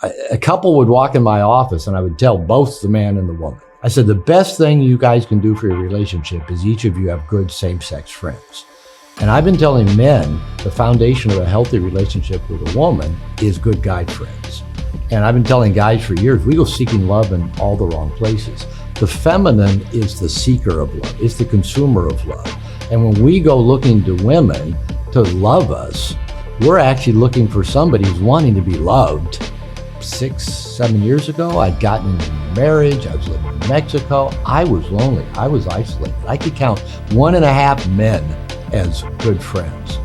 a couple would walk in my office and I would tell both the man and the woman. I said, the best thing you guys can do for your relationship is each of you have good same-sex friends. And I've been telling men the foundation of a healthy relationship with a woman is good guy friends. And I've been telling guys for years, we go seeking love in all the wrong places. The feminine is the seeker of love, it's the consumer of love. And when we go looking to women to love us, we're actually looking for somebody who's wanting to be loved. 6-7 years ago, I'd gotten into marriage, I was living in Mexico, I was lonely, I was isolated. I could count 1.5 men as good friends.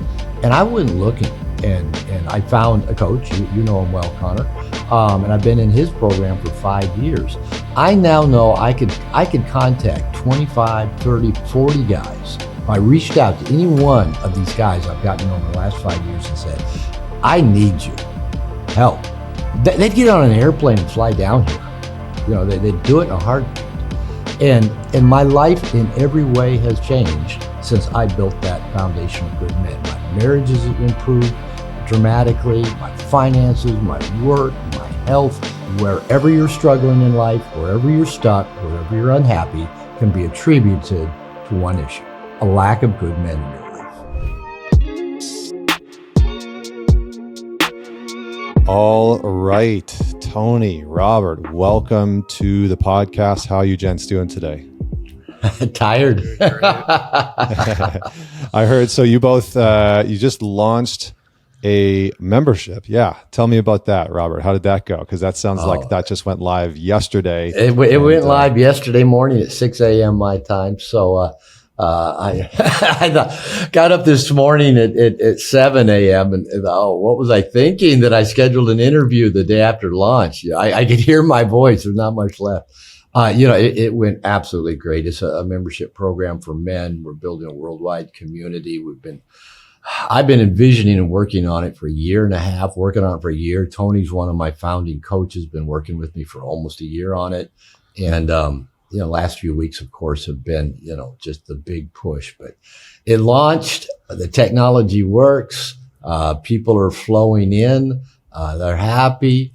And I went looking, and I found a coach, you know him well, Connor, and I've been in his program for 5 years. I now know I could contact 25, 30, 40 guys. I reached out to any one of these guys I've gotten over the last 5 years and said, I need you, help. They'd get on an airplane and fly down here. You know, they'd do it in a heartbeat. And my life in every way has changed since I built that foundation of good men. My marriage has improved dramatically, my finances, my work, my health. Wherever you're struggling in life, wherever you're stuck, wherever you're unhappy, can be attributed to one issue: a lack of good men in your life. All right, Tony, Robert, welcome to the podcast. How are you gents doing today? Tired. I heard, so you both, you just launched a membership. Yeah. Tell me about that, Robert. How did that go? Because that sounds like that just went live yesterday. It went live yesterday morning at 6 a.m. my time. So I got up this morning at 7 a.m. and what was I thinking that I scheduled an interview the day after launch? I could hear my voice. There's not much left. It went absolutely great. It's a membership program for men. We're building a worldwide community. I've been envisioning and working on it for 1.5 years, working on it for a year. Tony's one of my founding coaches, been working with me for almost a year on it. And, last few weeks, of course, have been, just the big push, but it launched. The technology works. People are flowing in. They're happy.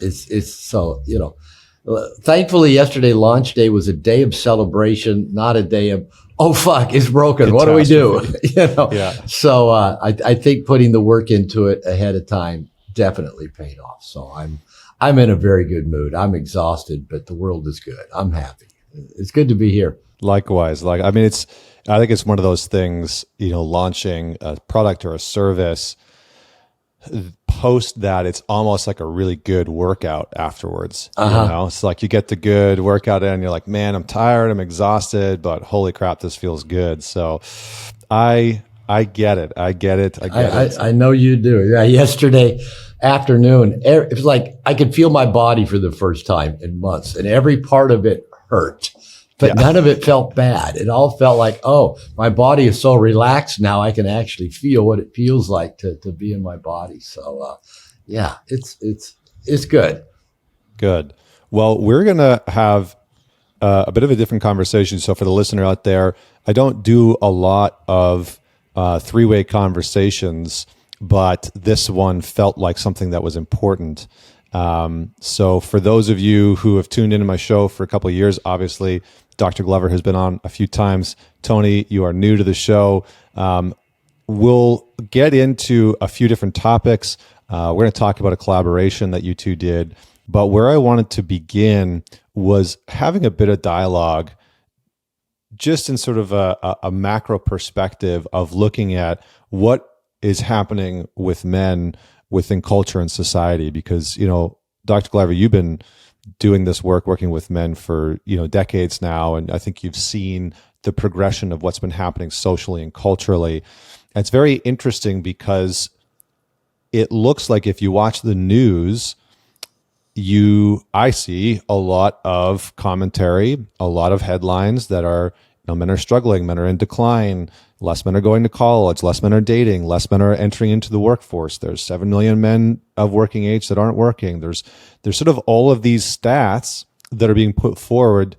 It's so, thankfully yesterday launch day was a day of celebration, not a day of, oh fuck, it's broken. What do we do? Yeah. So, I think putting the work into it ahead of time definitely paid off. So I'm in a very good mood. I'm exhausted, but the world is good. I'm happy. It's good to be here. Likewise. I think it's one of those things, launching a product or a service, post that, it's almost like a really good workout afterwards. It's like you get the good workout in and you're like, man, I'm tired, I'm exhausted, but holy crap, this feels good. So I get it. I know you do. Yeah. Yesterday afternoon, it was like I could feel my body for the first time in months, and every part of it hurt, but none of it felt bad. It all felt like, oh, my body is so relaxed now. I can actually feel what it feels like to be in my body. So, it's good. Good. Well, we're going to have a bit of a different conversation. So for the listener out there, I don't do a lot of three-way conversations, but this one felt like something that was important. So for those of you who have tuned into my show for a couple of years, obviously Dr. Glover has been on a few times. Tony, you are new to the show. We'll get into a few different topics. We're going to talk about a collaboration that you two did, but where I wanted to begin was having a bit of dialogue just in sort of a macro perspective of looking at what is happening with men within culture and society. Because, Dr. Glover, you've been doing this work, working with men for, decades now. And I think you've seen the progression of what's been happening socially and culturally. And it's very interesting because it looks like if you watch the news, I see a lot of commentary, a lot of headlines that are, men are struggling, men are in decline, less men are going to college, less men are dating, less men are entering into the workforce. There's 7 million men of working age that aren't working. There's sort of all of these stats that are being put forward,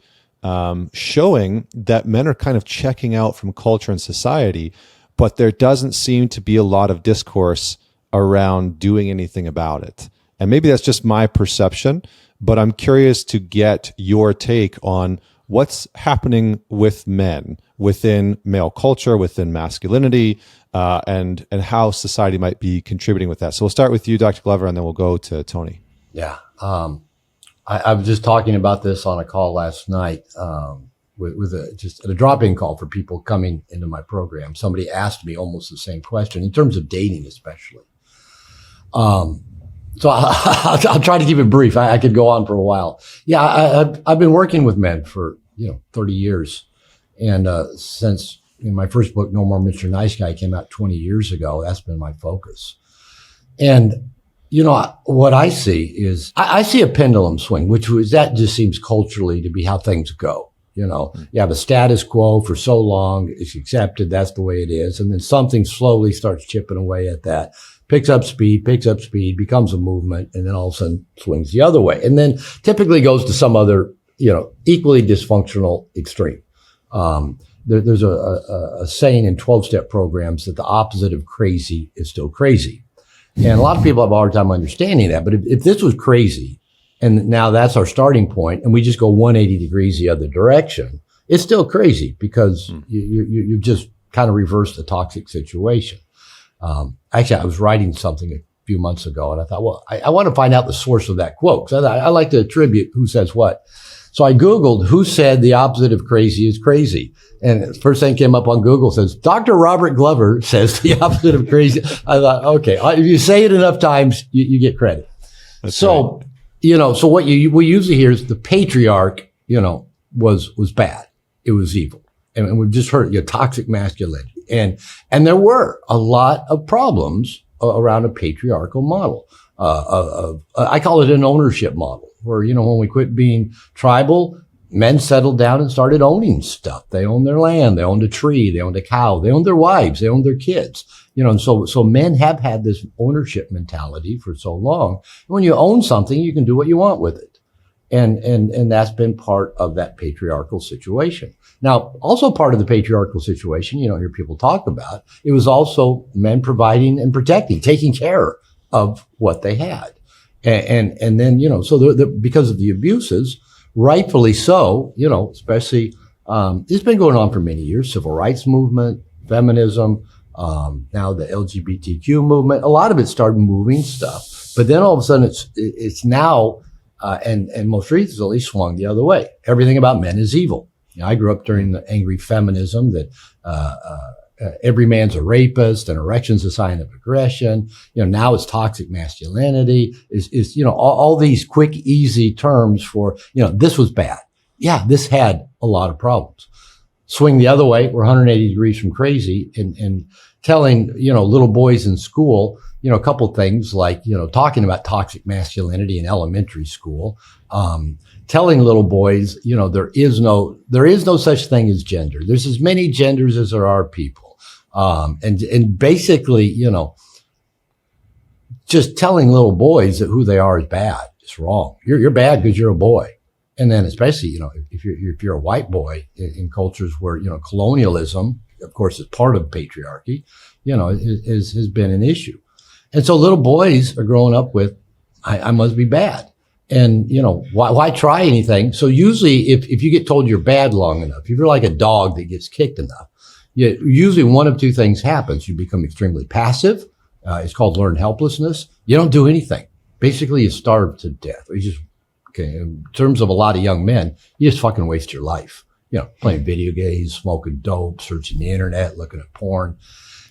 showing that men are kind of checking out from culture and society, but there doesn't seem to be a lot of discourse around doing anything about it. And maybe that's just my perception, but I'm curious to get your take on what's happening with men within male culture, within masculinity, and how society might be contributing with that. So we'll start with you, Dr. Glover, and then we'll go to Tony. Yeah. I was just talking about this on a call last night with just a drop-in call for people coming into my program. Somebody asked me almost the same question in terms of dating, especially. So I'll try to keep it brief. I could go on for a while. Yeah, I've been working with men for 30 years, and since my first book, No More Mr. Nice Guy, came out 20 years ago, that's been my focus. And what I see is I see a pendulum swing, that just seems culturally to be how things go. You have a status quo for so long, it's accepted, that's the way it is. And then something slowly starts chipping away at that, picks up speed, becomes a movement, and then all of a sudden swings the other way. And then typically goes to some other, equally dysfunctional extreme. There's a saying in 12-step programs that the opposite of crazy is still crazy. And a lot of people have a hard time understanding that. But if this was crazy, and now that's our starting point, and we just go 180 degrees the other direction, it's still crazy because you've just kind of reversed the toxic situation. Actually, I was writing something a few months ago, and I thought, well, I want to find out the source of that quote, because I like to attribute who says what. So I Googled who said the opposite of crazy is crazy. And the first thing came up on Google says, Dr. Robert Glover says the opposite of crazy. I thought, okay, if you say it enough times, you get credit. That's so, right. So what we usually hear is the patriarch, was bad. It was evil. And we've just heard toxic masculinity. And there were a lot of problems around a patriarchal model. I call it an ownership model, where, when we quit being tribal, men settled down and started owning stuff. They owned their land, they owned a tree, they owned a cow, they owned their wives, they owned their kids. And so men have had this ownership mentality for so long. When you own something, you can do what you want with it. And that's been part of that patriarchal situation. Now, also part of the patriarchal situation, you don't hear people talk about, it was also men providing and protecting, taking care of what they had. And then, so because of the abuses, rightfully so, especially, it's been going on for many years, civil rights movement, feminism, now the LGBTQ movement, a lot of it started moving stuff, but then all of a sudden it's now, and most recently swung the other way. Everything about men is evil. I grew up during the angry feminism that, every man's a rapist and erection's a sign of aggression. Now it's toxic masculinity is all these quick, easy terms for, this was bad. Yeah, this had a lot of problems. Swing the other way, we're 180 degrees from crazy and telling, little boys in school, a couple of things like, talking about toxic masculinity in elementary school, telling little boys, there is no such thing as gender. There's as many genders as there are people. And basically, just telling little boys that who they are is bad. It's wrong. You're bad because you're a boy. And then especially, if you're a white boy in cultures where, colonialism, of course, is part of patriarchy, has been an issue. And so little boys are growing up with, I must be bad. And, why try anything? So usually if you get told you're bad long enough, if you're like a dog that gets kicked enough, usually one of two things happens. You become extremely passive. It's called learned helplessness. You don't do anything. Basically, you starve to death. In terms of a lot of young men, you just fucking waste your life. Playing video games, smoking dope, searching the internet, looking at porn.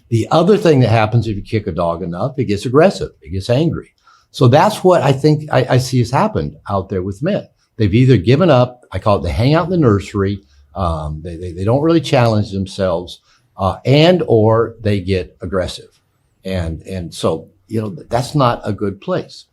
The other thing that happens if you kick a dog enough, it gets aggressive. It gets angry. So that's what I think I see has happened out there with men. They've either given up. I call it they hang out in the nursery. They don't really challenge themselves, and or they get aggressive. And so, that's not a good place.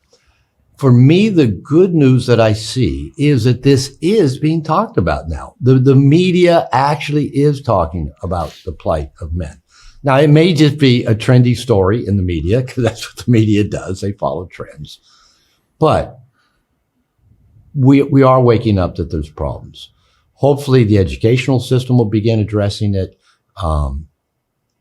For me, the good news that I see is that this is being talked about now. The media actually is talking about the plight of men. Now, it may just be a trendy story in the media, because that's what the media does. They follow trends. But we are waking up that there's problems. Hopefully, the educational system will begin addressing it.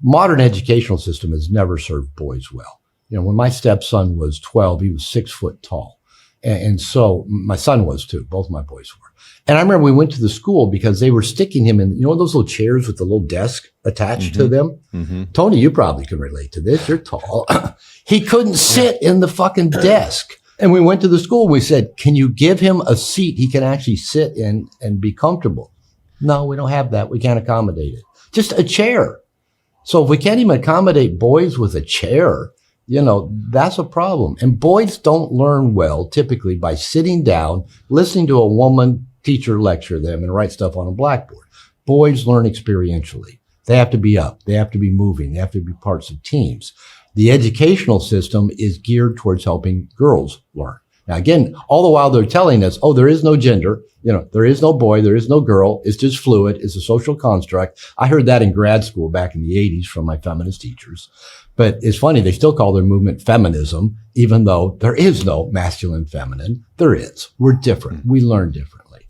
Modern educational system has never served boys well. When my stepson was 12, he was 6 foot tall. And so my son was too. Both my boys were. And I remember we went to the school because they were sticking him in, those little chairs with the little desk attached to them? Tony, you probably can relate to this. You're tall. He couldn't sit in the fucking desk. And we went to the school. We said, can you give him a seat he can actually sit in and be comfortable? No, we don't have that. We can't accommodate it. Just a chair. So if we can't even accommodate boys with a chair, that's a problem. And boys don't learn well typically by sitting down, listening to a woman teacher lecture them and write stuff on a blackboard. Boys learn experientially. They have to be up. They have to be moving. They have to be parts of teams. The educational system is geared towards helping girls learn. Now, again, all the while they're telling us, there is no gender. There is no boy. There is no girl. It's just fluid. It's a social construct. I heard that in grad school back in the 80s from my feminist teachers. But it's funny, they still call their movement feminism, even though there is no masculine, feminine. There is. We're different. We learn differently.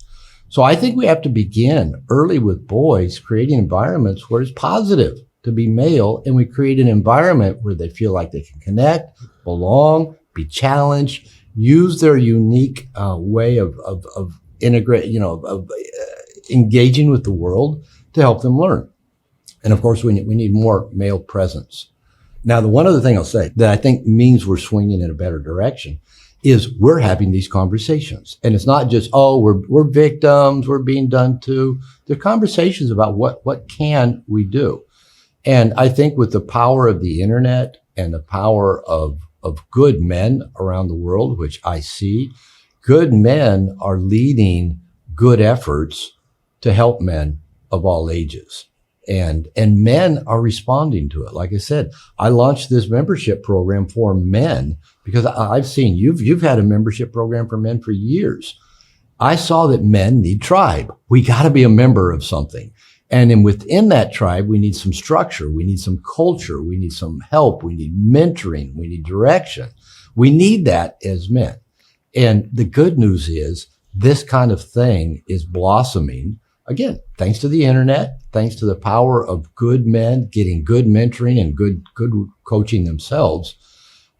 So I think we have to begin early with boys, creating environments where it's positive to be male, and we create an environment where they feel like they can connect, belong, be challenged, use their unique way of engaging with the world to help them learn. And of course, we need more male presence. Now, the one other thing I'll say that I think means we're swinging in a better direction is we're having these conversations. And it's not just, we're victims, we're being done to. They're conversations about what can we do. And I think with the power of the internet and the power of good men around the world, which I see, good men are leading good efforts to help men of all ages. And men are responding to it. Like I said, I launched this membership program for men because I've seen you've had a membership program for men for years. I saw that men need tribe. We got to be a member of something. And then within that tribe, we need some structure. We need some culture. We need some help. We need mentoring. We need direction. We need that as men. And the good news is this kind of thing is blossoming. Again, thanks to the internet, thanks to the power of good men getting good mentoring and good coaching themselves.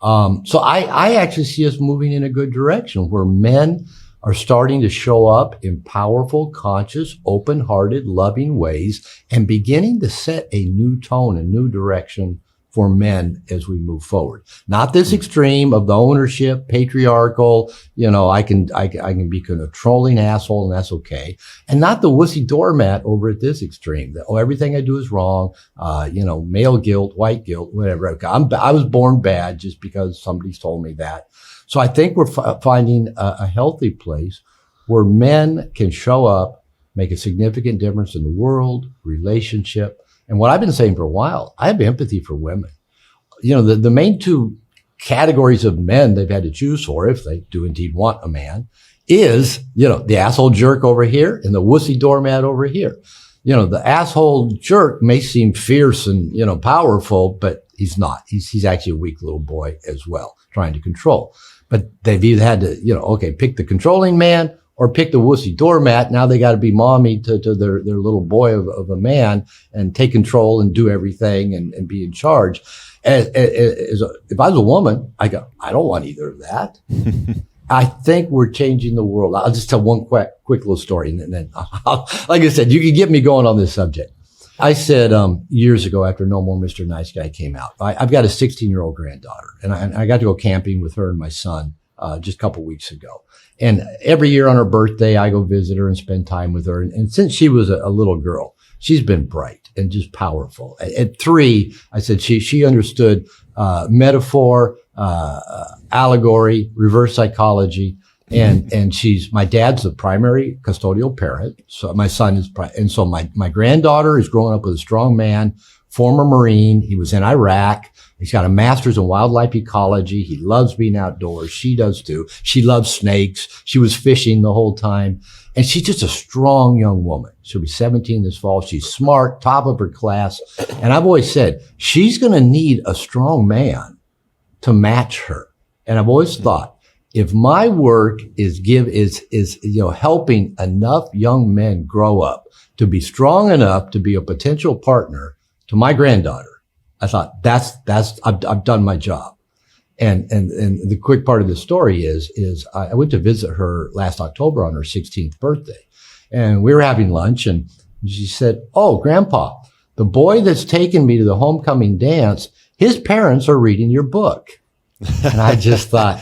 So I actually see us moving in a good direction where men are starting to show up in powerful, conscious, open-hearted, loving ways and beginning to set a new tone, a new direction for men as we move forward. Not this extreme of the ownership, patriarchal, I can be a controlling asshole and that's okay. And not the wussy doormat over at this extreme that, everything I do is wrong. Male guilt, white guilt, whatever. I was born bad just because somebody's told me that. So I think we're finding a healthy place where men can show up, make a significant difference in the world, relationship. And what I've been saying for a while, I have empathy for women. The main two categories of men they've had to choose for, if they do indeed want a man, is, the asshole jerk over here and the wussy doormat over here. The asshole jerk may seem fierce and, powerful, but he's not. He's actually a weak little boy as well, trying to control. But they've either had to, pick the controlling man or pick the wussy doormat. Now they got to be mommy to their little boy of a man and take control and do everything and be in charge. If I was a woman, I don't want either of that. I think we're changing the world. I'll just tell one quick little story. And then like I said, you can get me going on this subject. I said, years ago after No More Mr. Nice Guy came out, I've got a 16-year-old granddaughter and I got to go camping with her and my son, just a couple weeks ago. And every year on her birthday, I go visit her and spend time with her. And since she was a little girl, she's been bright and just powerful. At 3, I said she understood metaphor, allegory, reverse psychology, and my dad's the primary custodial parent. So my son is, and so my granddaughter is growing up with a strong man, former Marine. He was in Iraq. He's got a master's in wildlife ecology. He loves being outdoors. She does too. She loves snakes. She was fishing the whole time. And she's just a strong young woman. She'll be 17 this fall. She's smart, top of her class. And I've always said, she's going to need a strong man to match her. And I've always thought, if my work is helping enough young men grow up to be strong enough to be a potential partner to my granddaughter, I thought I've done my job. And the quick part of the story is I went to visit her last October on her 16th birthday, and we were having lunch, and she said, "Oh, Grandpa, the boy that's taken me to the homecoming dance, his parents are reading your book." And I just thought,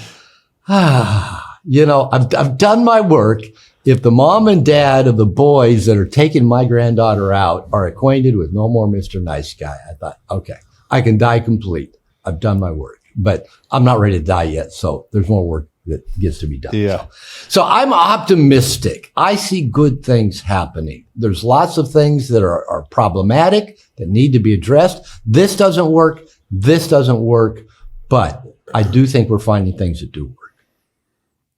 I've done my work. If the mom and dad of the boys that are taking my granddaughter out are acquainted with No More Mr. Nice Guy, I thought, okay, I can die complete. I've done my work, but I'm not ready to die yet. So there's more work that gets to be done. Yeah. So I'm optimistic. I see good things happening. There's lots of things that are problematic that need to be addressed. This doesn't work. This doesn't work. But I do think we're finding things that do work.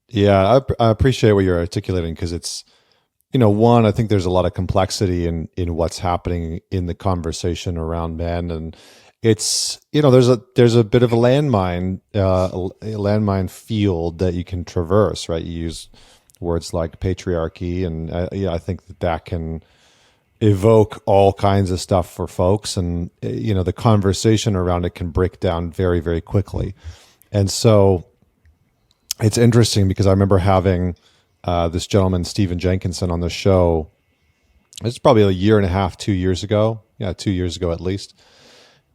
Yeah, I appreciate what you're articulating, because it's, one, I think there's a lot of complexity in what's happening in the conversation around men, and it's, there's a bit of a landmine field that you can traverse, right? You use words like patriarchy, and I think that can evoke all kinds of stuff for folks, and the conversation around it can break down very, very quickly, and so. It's interesting because I remember having this gentleman, Stephen Jenkinson, on the show. It's probably a year and a half, 2 years ago. Yeah, 2 years ago at least.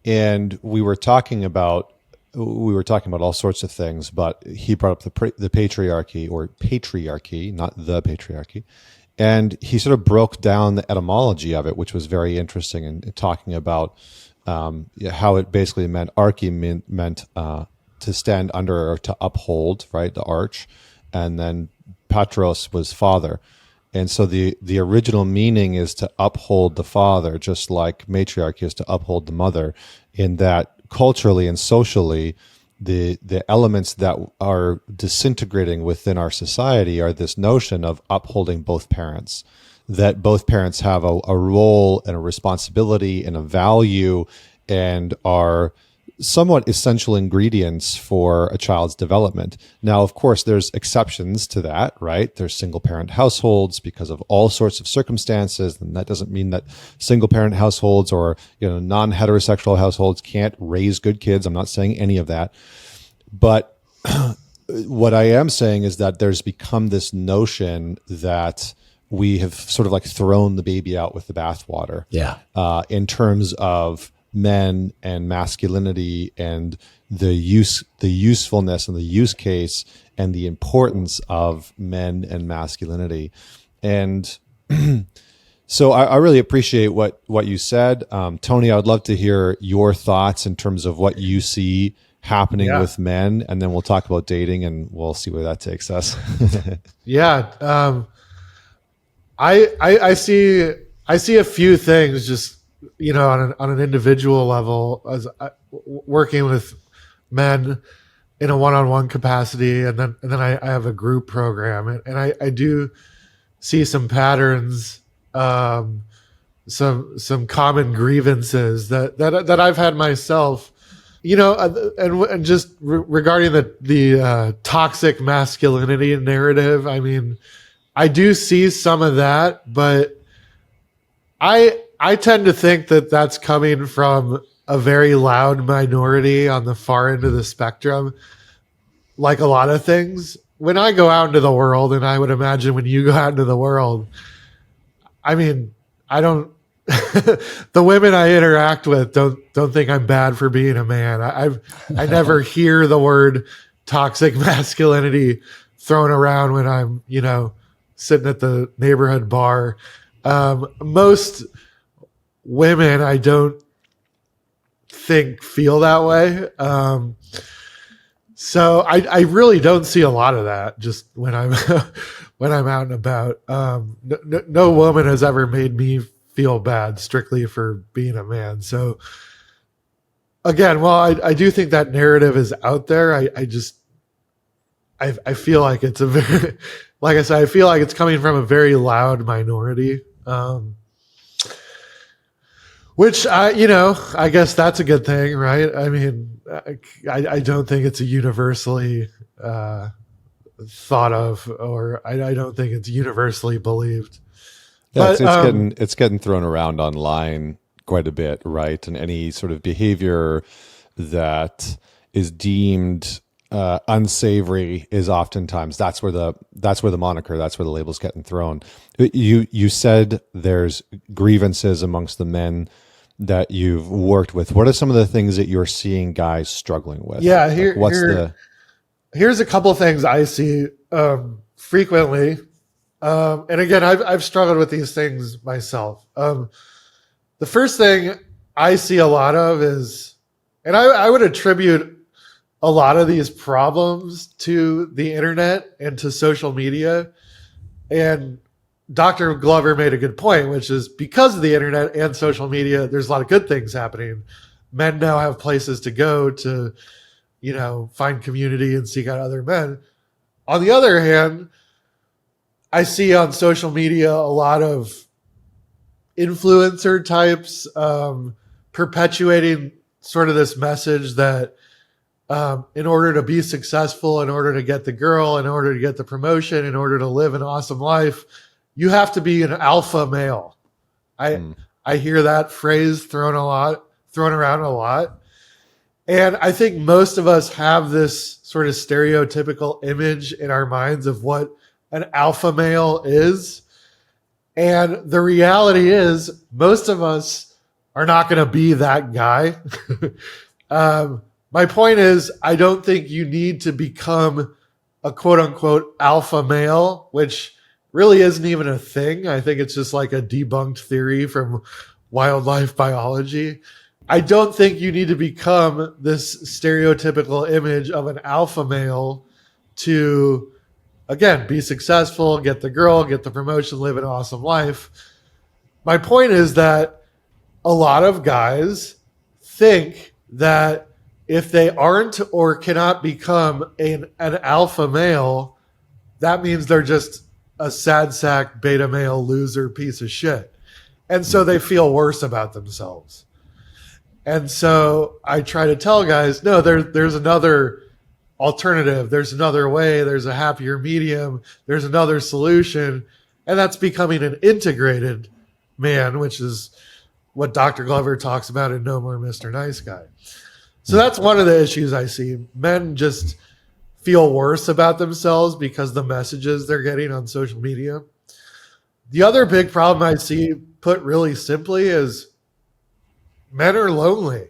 And we were talking about all sorts of things, but he brought up the patriarchy, not the patriarchy. And he sort of broke down the etymology of it, which was very interesting, and talking about how it basically meant archy meant to stand under or to uphold, right? The arch. And then patros was father. And so the original meaning is to uphold the father, just like matriarchy is to uphold the mother, in that culturally and socially, the elements that are disintegrating within our society are this notion of upholding both parents, that both parents have a role and a responsibility and a value and are somewhat essential ingredients for a child's development. Now, of course, there's exceptions to that, right? There's single parent households because of all sorts of circumstances. And that doesn't mean that single parent households or, non-heterosexual households can't raise good kids. I'm not saying any of that. But what I am saying is that there's become this notion that we have sort of like thrown the baby out with the bathwater. Yeah. In terms of men and masculinity and the usefulness and the use case and the importance of men and masculinity. And so I really appreciate what you said. Tony, I would love to hear your thoughts in terms of what you see happening with men, and then we'll talk about dating and we'll see where that takes us. Yeah. I see a few things just, on an individual level, as working with men in a one-on-one capacity, and then I have a group program, and I do see some patterns, some common grievances that I've had myself, and just regarding the toxic masculinity narrative. I mean, I do see some of that, but I tend to think that that's coming from a very loud minority on the far end of the spectrum. Like a lot of things, when I go out into the world, and I would imagine when you go out into the world, I mean, I don't, the women I interact with don't think I'm bad for being a man. I never hear the word toxic masculinity thrown around when I'm, sitting at the neighborhood bar. Most women, I don't think feel that way. So I really don't see a lot of that just when I'm when I'm out and about. No woman has ever made me feel bad strictly for being a man. So again, while I do think that narrative is out there, I feel like it's a very, like I said, I feel like it's coming from a very loud minority. Which I guess that's a good thing, right? I mean, I don't think it's a universally thought of, or I don't think it's universally believed. Yeah, But it's getting thrown around online quite a bit, right? And any sort of behavior that is deemed unsavory is oftentimes that's where the moniker, that's where the label's getting thrown. You said there's grievances amongst the men that you've worked with. What are some of the things that you're seeing guys struggling with? Yeah, Here's a couple of things I see frequently. And again, I've struggled with these things myself. The first thing I see a lot of is, and I would attribute a lot of these problems to the internet and to social media. And Dr. Glover made a good point, which is because of the internet and social media, there's a lot of good things happening. Men now have places to go to, find community and seek out other men. On the other hand, I see on social media a lot of influencer types perpetuating sort of this message that in order to be successful, in order to get the girl, in order to get the promotion, in order to live an awesome life, you have to be an alpha male. I hear that phrase thrown around a lot. And I think most of us have this sort of stereotypical image in our minds of what an alpha male is. And the reality is most of us are not going to be that guy. My point is, I don't think you need to become a quote unquote alpha male, which really isn't even a thing. I think it's just like a debunked theory from wildlife biology. I don't think you need to become this stereotypical image of an alpha male to, again, be successful, get the girl, get the promotion, live an awesome life. My point is that a lot of guys think that if they aren't or cannot become an alpha male, that means they're just a sad sack beta male loser piece of shit. And so they feel worse about themselves. And so I try to tell guys, no, there's another alternative. There's another way. There's a happier medium. There's another solution. And that's becoming an integrated man, which is what Dr. Glover talks about in No More Mr. Nice Guy. So that's one of the issues I see. Men just feel worse about themselves because the messages they're getting on social media. The other big problem I see, put really simply, is men are lonely.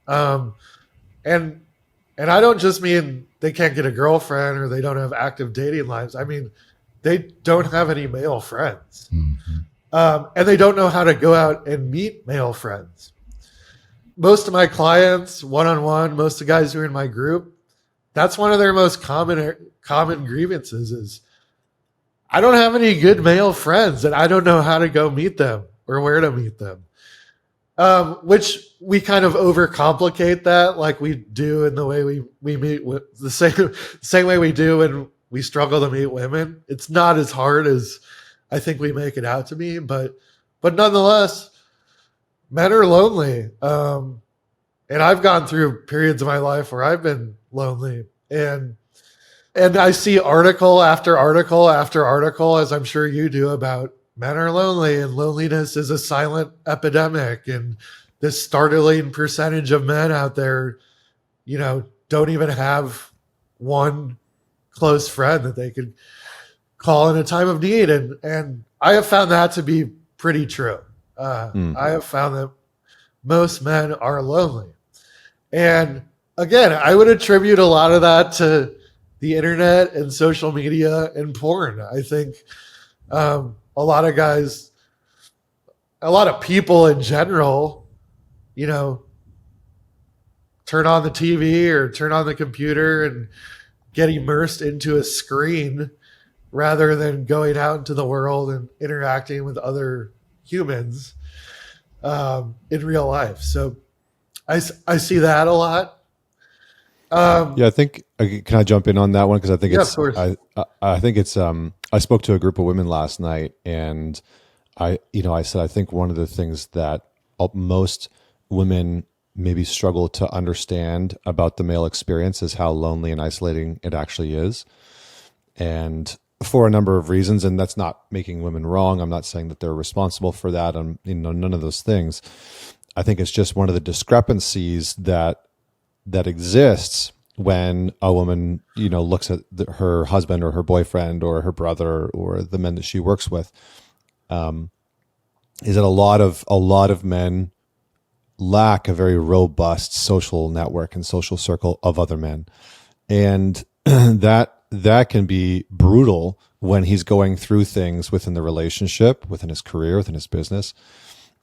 And I don't just mean they can't get a girlfriend or they don't have active dating lives. I mean, they don't have any male friends. Mm-hmm. And they don't know how to go out and meet male friends. Most of my clients, one-on-one, most of the guys who are in my group, that's one of their most common grievances is, I don't have any good male friends and I don't know how to go meet them or where to meet them. Which we kind of overcomplicate that, like we do in the way we meet with the same way we do when we struggle to meet women. It's not as hard as I think we make it out to be, but nonetheless, men are lonely. And I've gone through periods of my life where I've been lonely, and I see article after article after article, as I'm sure you do, about men are lonely and loneliness is a silent epidemic. And this startling percentage of men out there, don't even have one close friend that they could call in a time of need. And I have found that to be pretty true. I have found that most men are lonely. And again, I would attribute a lot of that to the internet and social media and porn. I think a lot of guys, a lot of people in general, turn on the TV or turn on the computer and get immersed into a screen rather than going out into the world and interacting with other humans in real life. So I see that a lot. I think, can I jump in on that one? Because I think of course. I think it's, I spoke to a group of women last night, and I said, I think one of the things that most women maybe struggle to understand about the male experience is how lonely and isolating it actually is. And for a number of reasons, and that's not making women wrong. I'm not saying that they're responsible for that. None of those things. I think it's just one of the discrepancies that that exists when a woman, looks at her husband or her boyfriend or her brother or the men that she works with, is that a lot of men lack a very robust social network and social circle of other men, and that can be brutal when he's going through things within the relationship, within his career, within his business.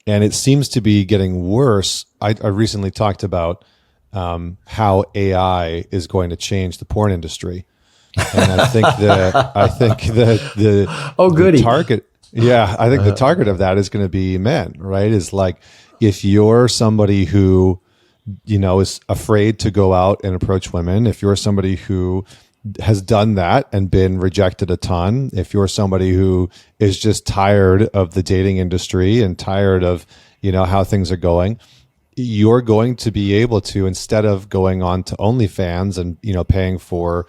And it seems to be getting worse. I recently talked about how AI is going to change the porn industry, and I think that the oh goody the target, I think the target of that is going to be men, right? Is like, if you're somebody who is afraid to go out and approach women, if you're somebody who has done that and been rejected a ton, if you're somebody who is just tired of the dating industry and tired of, how things are going, you're going to be able to, instead of going on to OnlyFans and, paying for,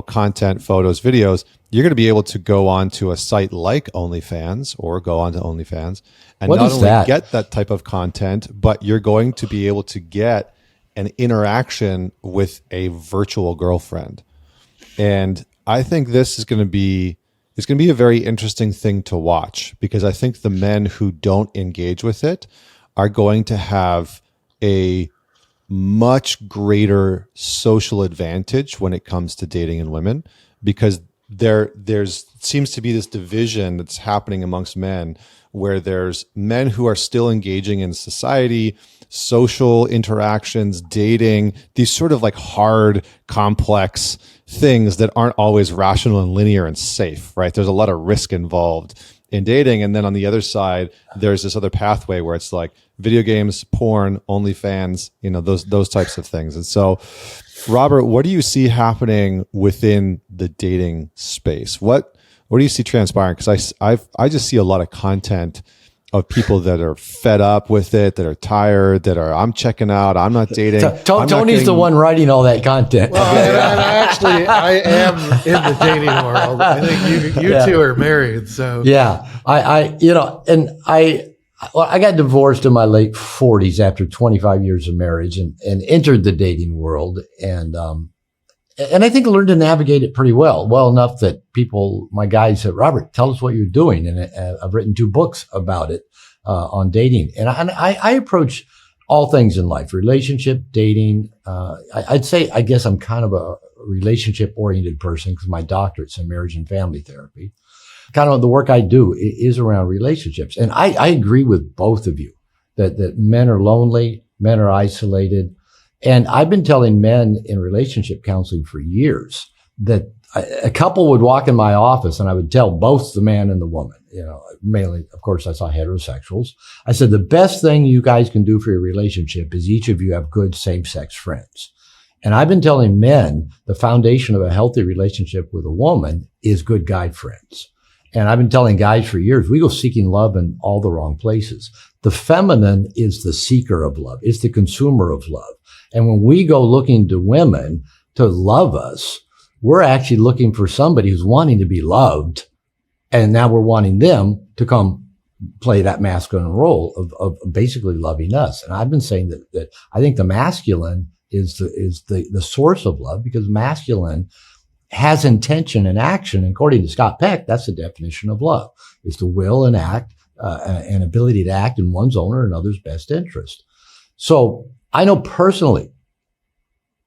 content, photos, videos, you're going to be able to go on to a site like OnlyFans or go on to OnlyFans and what not only that? get that type of content, but you're going to be able to get an interaction with a virtual girlfriend. And I think this is going to be a very interesting thing to watch, because I think the men who don't engage with it are going to have a much greater social advantage when it comes to dating in women, because there's seems to be this division that's happening amongst men, where there's men who are still engaging in society, social interactions, dating, these sort of like hard, complex things that aren't always rational and linear and safe, right? There's a lot of risk involved in dating. And then on the other side, there's this other pathway where it's like video games, porn, OnlyFans, those types of things. And so, Robert, what do you see happening within the dating space? What do you see transpiring? Because I just see a lot of content of people that are fed up with it, that are tired, that are, I'm checking out, I'm not dating. Tony's the one writing all that content. Well, and actually, I am in the dating world. I think you two are married, so yeah. I got divorced in my late 40s after 25 years of marriage, and entered the dating world, and I think I learned to navigate it pretty well enough that my guys said, Robert, tell us what you're doing. And I've written 2 books about it, on dating. And I approach all things in life, relationship, dating. I'd say, I guess I'm kind of a relationship oriented person because my doctorate's in marriage and family therapy. Kind of the work I do is around relationships. And I agree with both of you that men are lonely, men are isolated. And I've been telling men in relationship counseling for years that a couple would walk in my office and I would tell both the man and the woman, mainly, of course, I saw heterosexuals. I said, the best thing you guys can do for your relationship is each of you have good same-sex friends. And I've been telling men the foundation of a healthy relationship with a woman is good guy friends. And I've been telling guys for years, we go seeking love in all the wrong places. The feminine is the seeker of love. It's the consumer of love. And when we go looking to women to love us, we're actually looking for somebody who's wanting to be loved. And now we're wanting them to come play that masculine role of basically loving us. And I've been saying that I think the masculine is the source of love, because masculine has intention and action. And according to Scott Peck, that's the definition of love. It's the will and act, and ability to act in one's own or another's best interest. So I know personally,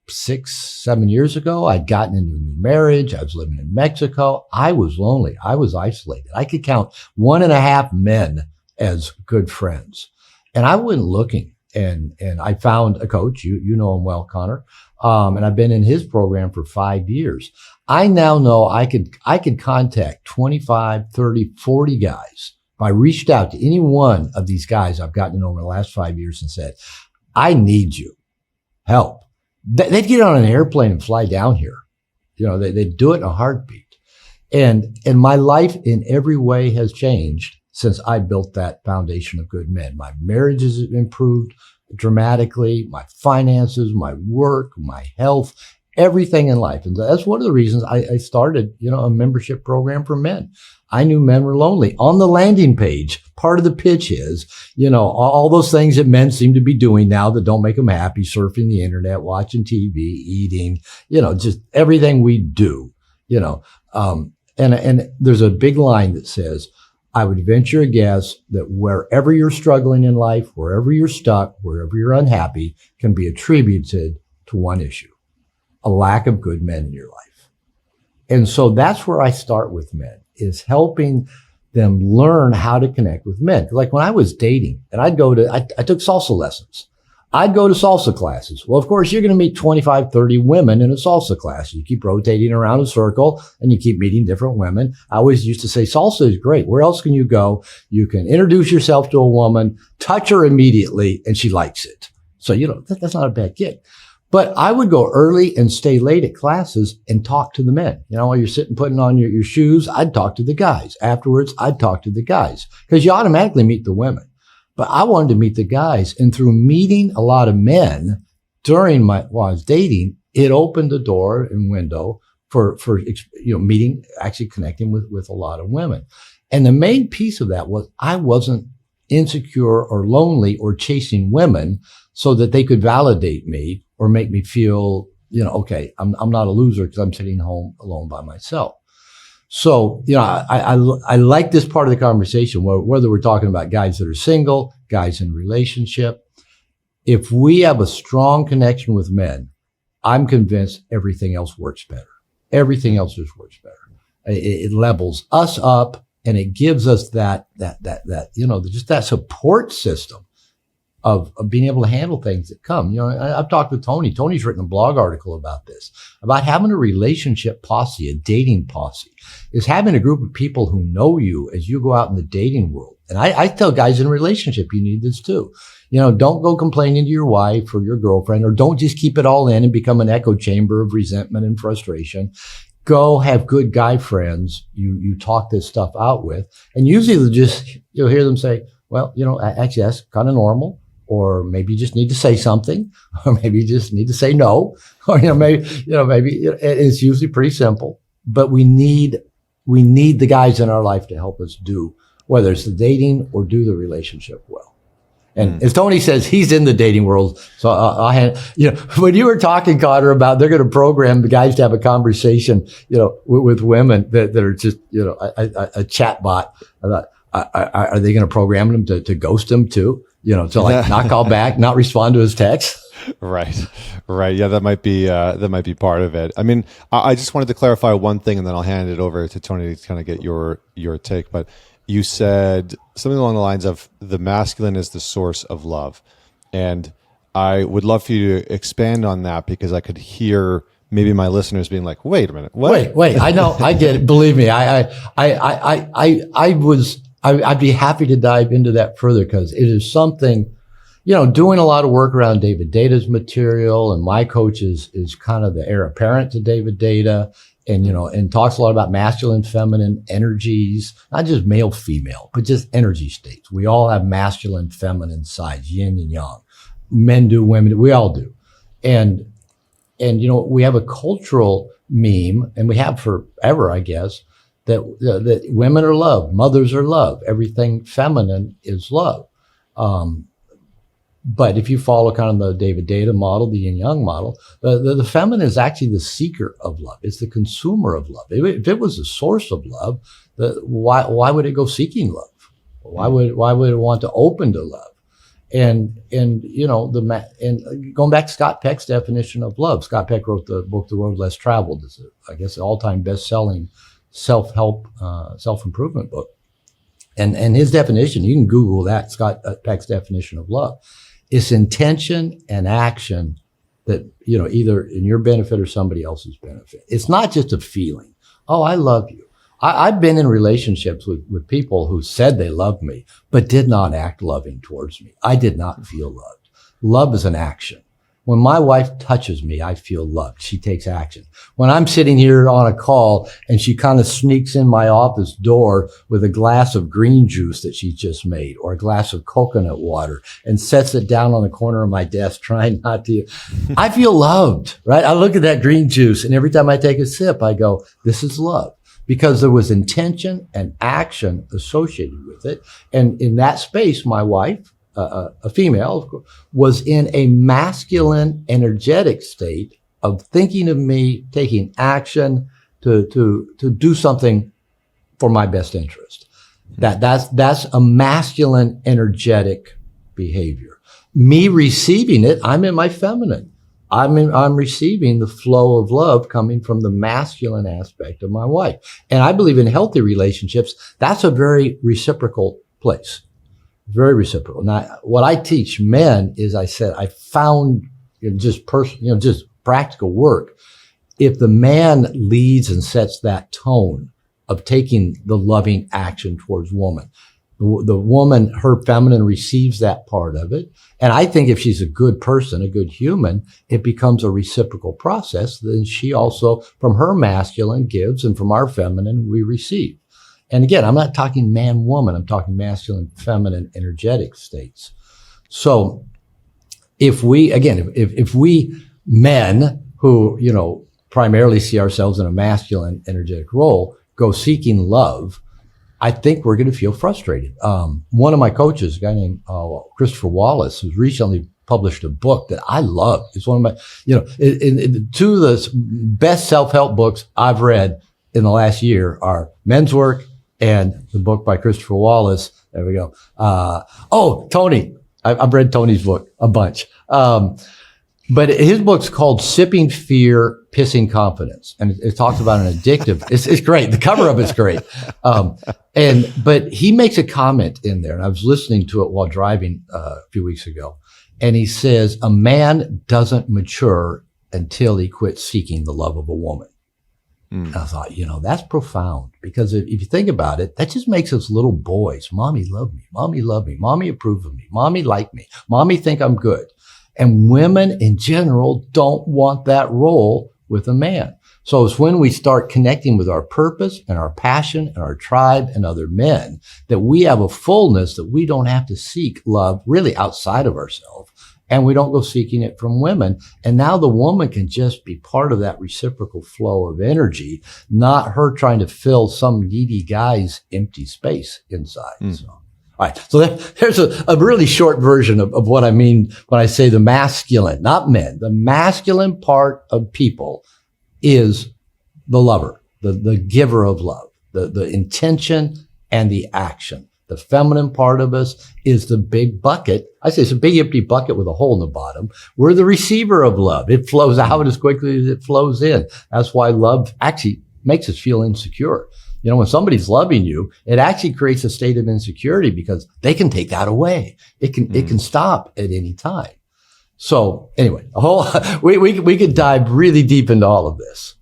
6-7 years ago, I'd gotten into a new marriage. I was living in Mexico. I was lonely. I was isolated. I could count 1.5 men as good friends. And I went looking, and I found a coach. You know him well, Connor. And I've been in his program for 5 years. I now know I could contact 25, 30, 40 guys. If I reached out to any one of these guys I've gotten to know over the last 5 years and said, I need you. Help. They'd get on an airplane and fly down here. They'd do it in a heartbeat. And my life in every way has changed since I built that foundation of good men. My marriage has improved dramatically, my finances, my work, my health, everything in life. And that's one of the reasons I started, a membership program for men. I knew men were lonely. On the landing page, part of the pitch is, all those things that men seem to be doing now that don't make them happy, surfing the internet, watching TV, eating, just everything we do, and there's a big line that says, I would venture a guess that wherever you're struggling in life, wherever you're stuck, wherever you're unhappy, can be attributed to one issue: a lack of good men in your life. And so that's where I start with men, is helping them learn how to connect with men. Like when I was dating, and I took salsa lessons. I'd go to salsa classes. Well, of course, you're going to meet 25, 30 women in a salsa class. You keep rotating around a circle and you keep meeting different women. I always used to say, salsa is great. Where else can you go? You can introduce yourself to a woman, touch her immediately, and she likes it. So, that's not a bad gig. But I would go early and stay late at classes and talk to the men. While you're sitting putting on your shoes, I'd talk to the guys. Afterwards, I'd talk to the guys, because you automatically meet the women. But I wanted to meet the guys. And through meeting a lot of men while I was dating, it opened the door and window for meeting, actually connecting with a lot of women. And the main piece of that was I wasn't insecure or lonely or chasing women so that they could validate me or make me feel, okay, I'm not a loser because I'm sitting home alone by myself. So, I like this part of the conversation, whether we're talking about guys that are single, guys in relationship. If we have a strong connection with men, I'm convinced everything else works better. Everything else just works better. It levels us up, and it gives us that just that support system of being able to handle things that come. I've talked with Tony. Tony's written a blog article about this, about having a relationship posse, a dating posse, is having a group of people who know you as you go out in the dating world. And I tell guys in a relationship, you need this too. Don't go complaining to your wife or your girlfriend, or don't just keep it all in and become an echo chamber of resentment and frustration. Go have good guy friends you talk this stuff out with. And usually you'll hear them say, well, actually that's kind of normal. Or maybe you just need to say something, or maybe you just need to say no, or maybe it's usually pretty simple. But we need the guys in our life to help us do, whether it's the dating or do the relationship well. And as Tony says, he's in the dating world. So when you were talking, Connor, about they're going to program the guys to have a conversation, with women that are just, a chat bot. I thought, are they going to program them to ghost them too? To not call back, not respond to his text. Right. Yeah, that might be part of it. I mean, I just wanted to clarify one thing, and then I'll hand it over to Tony to kind of get your take. But you said something along the lines of the masculine is the source of love, and I would love for you to expand on that, because I could hear maybe my listeners being like, "Wait a minute, what?" Wait. I know, I get it. Believe me, I'd be happy to dive into that further, because it is something, doing a lot of work around David Deda's material, and my coach is kind of the heir apparent to David Deda, and talks a lot about masculine, feminine energies, not just male, female, but just energy states. We all have masculine, feminine sides, yin and yang. Men do, women do, we all do. And we have a cultural meme, and we have forever, I guess, that women are love, mothers are love, everything feminine is love. But if you follow kind of the David Deda model, the yin yang model, the feminine is actually the seeker of love. It's the consumer of love. If it was the source of love, why would it go seeking love? Why would it want to open to love? And going back to Scott Peck's definition of love, Scott Peck wrote the book The Road Less Traveled. It's I guess an all-time best-selling self-help, self-improvement book. And his definition, you can Google that, Scott Peck's definition of love. It's intention and action that, either in your benefit or somebody else's benefit. It's not just a feeling. Oh, I love you. I've been in relationships with people who said they loved me, but did not act loving towards me. I did not feel loved. Love is an action. When my wife touches me, I feel loved. She takes action. When I'm sitting here on a call and she kind of sneaks in my office door with a glass of green juice that she just made or a glass of coconut water and sets it down on the corner of my desk trying not to, I feel loved, right? I look at that green juice and every time I take a sip, I go, this is love. Because there was intention and action associated with it. And in that space, my wife, a female, was in a masculine, energetic state of thinking of me, taking action to do something for my best interest. That's a masculine, energetic behavior. Me receiving it, I'm in my feminine. I'm receiving the flow of love coming from the masculine aspect of my wife. And I believe in healthy relationships, that's a very reciprocal place. Very reciprocal. Now, what I teach men is, I said, I found just practical work. If the man leads and sets that tone of taking the loving action towards woman, the woman, her feminine, receives that part of it. And I think if she's a good person, a good human, it becomes a reciprocal process. Then she also, from her masculine, gives, and from our feminine, we receive. And again, I'm not talking man, woman. I'm talking masculine, feminine, energetic states. So if we men who, primarily see ourselves in a masculine, energetic role, go seeking love, I think we're going to feel frustrated. One of my coaches, a guy named Christopher Wallace, who's recently published a book that I love. It's one of my, two of the best self-help books I've read in the last year are Men's Work and the book by Christopher Wallace. There we go. Tony. I've read Tony's book a bunch. But his book's called Sipping Fear, Pissing Confidence. And it talks about an addictive, it's great. The cover of it's great. But he makes a comment in there, and I was listening to it while driving a few weeks ago. And he says, a man doesn't mature until he quits seeking the love of a woman. And I thought, that's profound, because if you think about it, that just makes us little boys. Mommy love me. Mommy love me. Mommy approve of me. Mommy like me. Mommy think I'm good. And women in general don't want that role with a man. So it's when we start connecting with our purpose and our passion and our tribe and other men that we have a fullness that we don't have to seek love really outside of ourselves. And we don't go seeking it from women. And now the woman can just be part of that reciprocal flow of energy, not her trying to fill some needy guy's empty space inside. So, all right. So there's a really short version of what I mean when I say the masculine, not men. The masculine part of people is the lover, the giver of love, the intention and the action. The feminine part of us is the big bucket. I say it's a big empty bucket with a hole in the bottom. We're the receiver of love. It flows out as quickly as it flows in. That's why love actually makes us feel insecure. When somebody's loving you, it actually creates a state of insecurity because they can take that away. It can stop at any time. So anyway, we could dive really deep into all of this.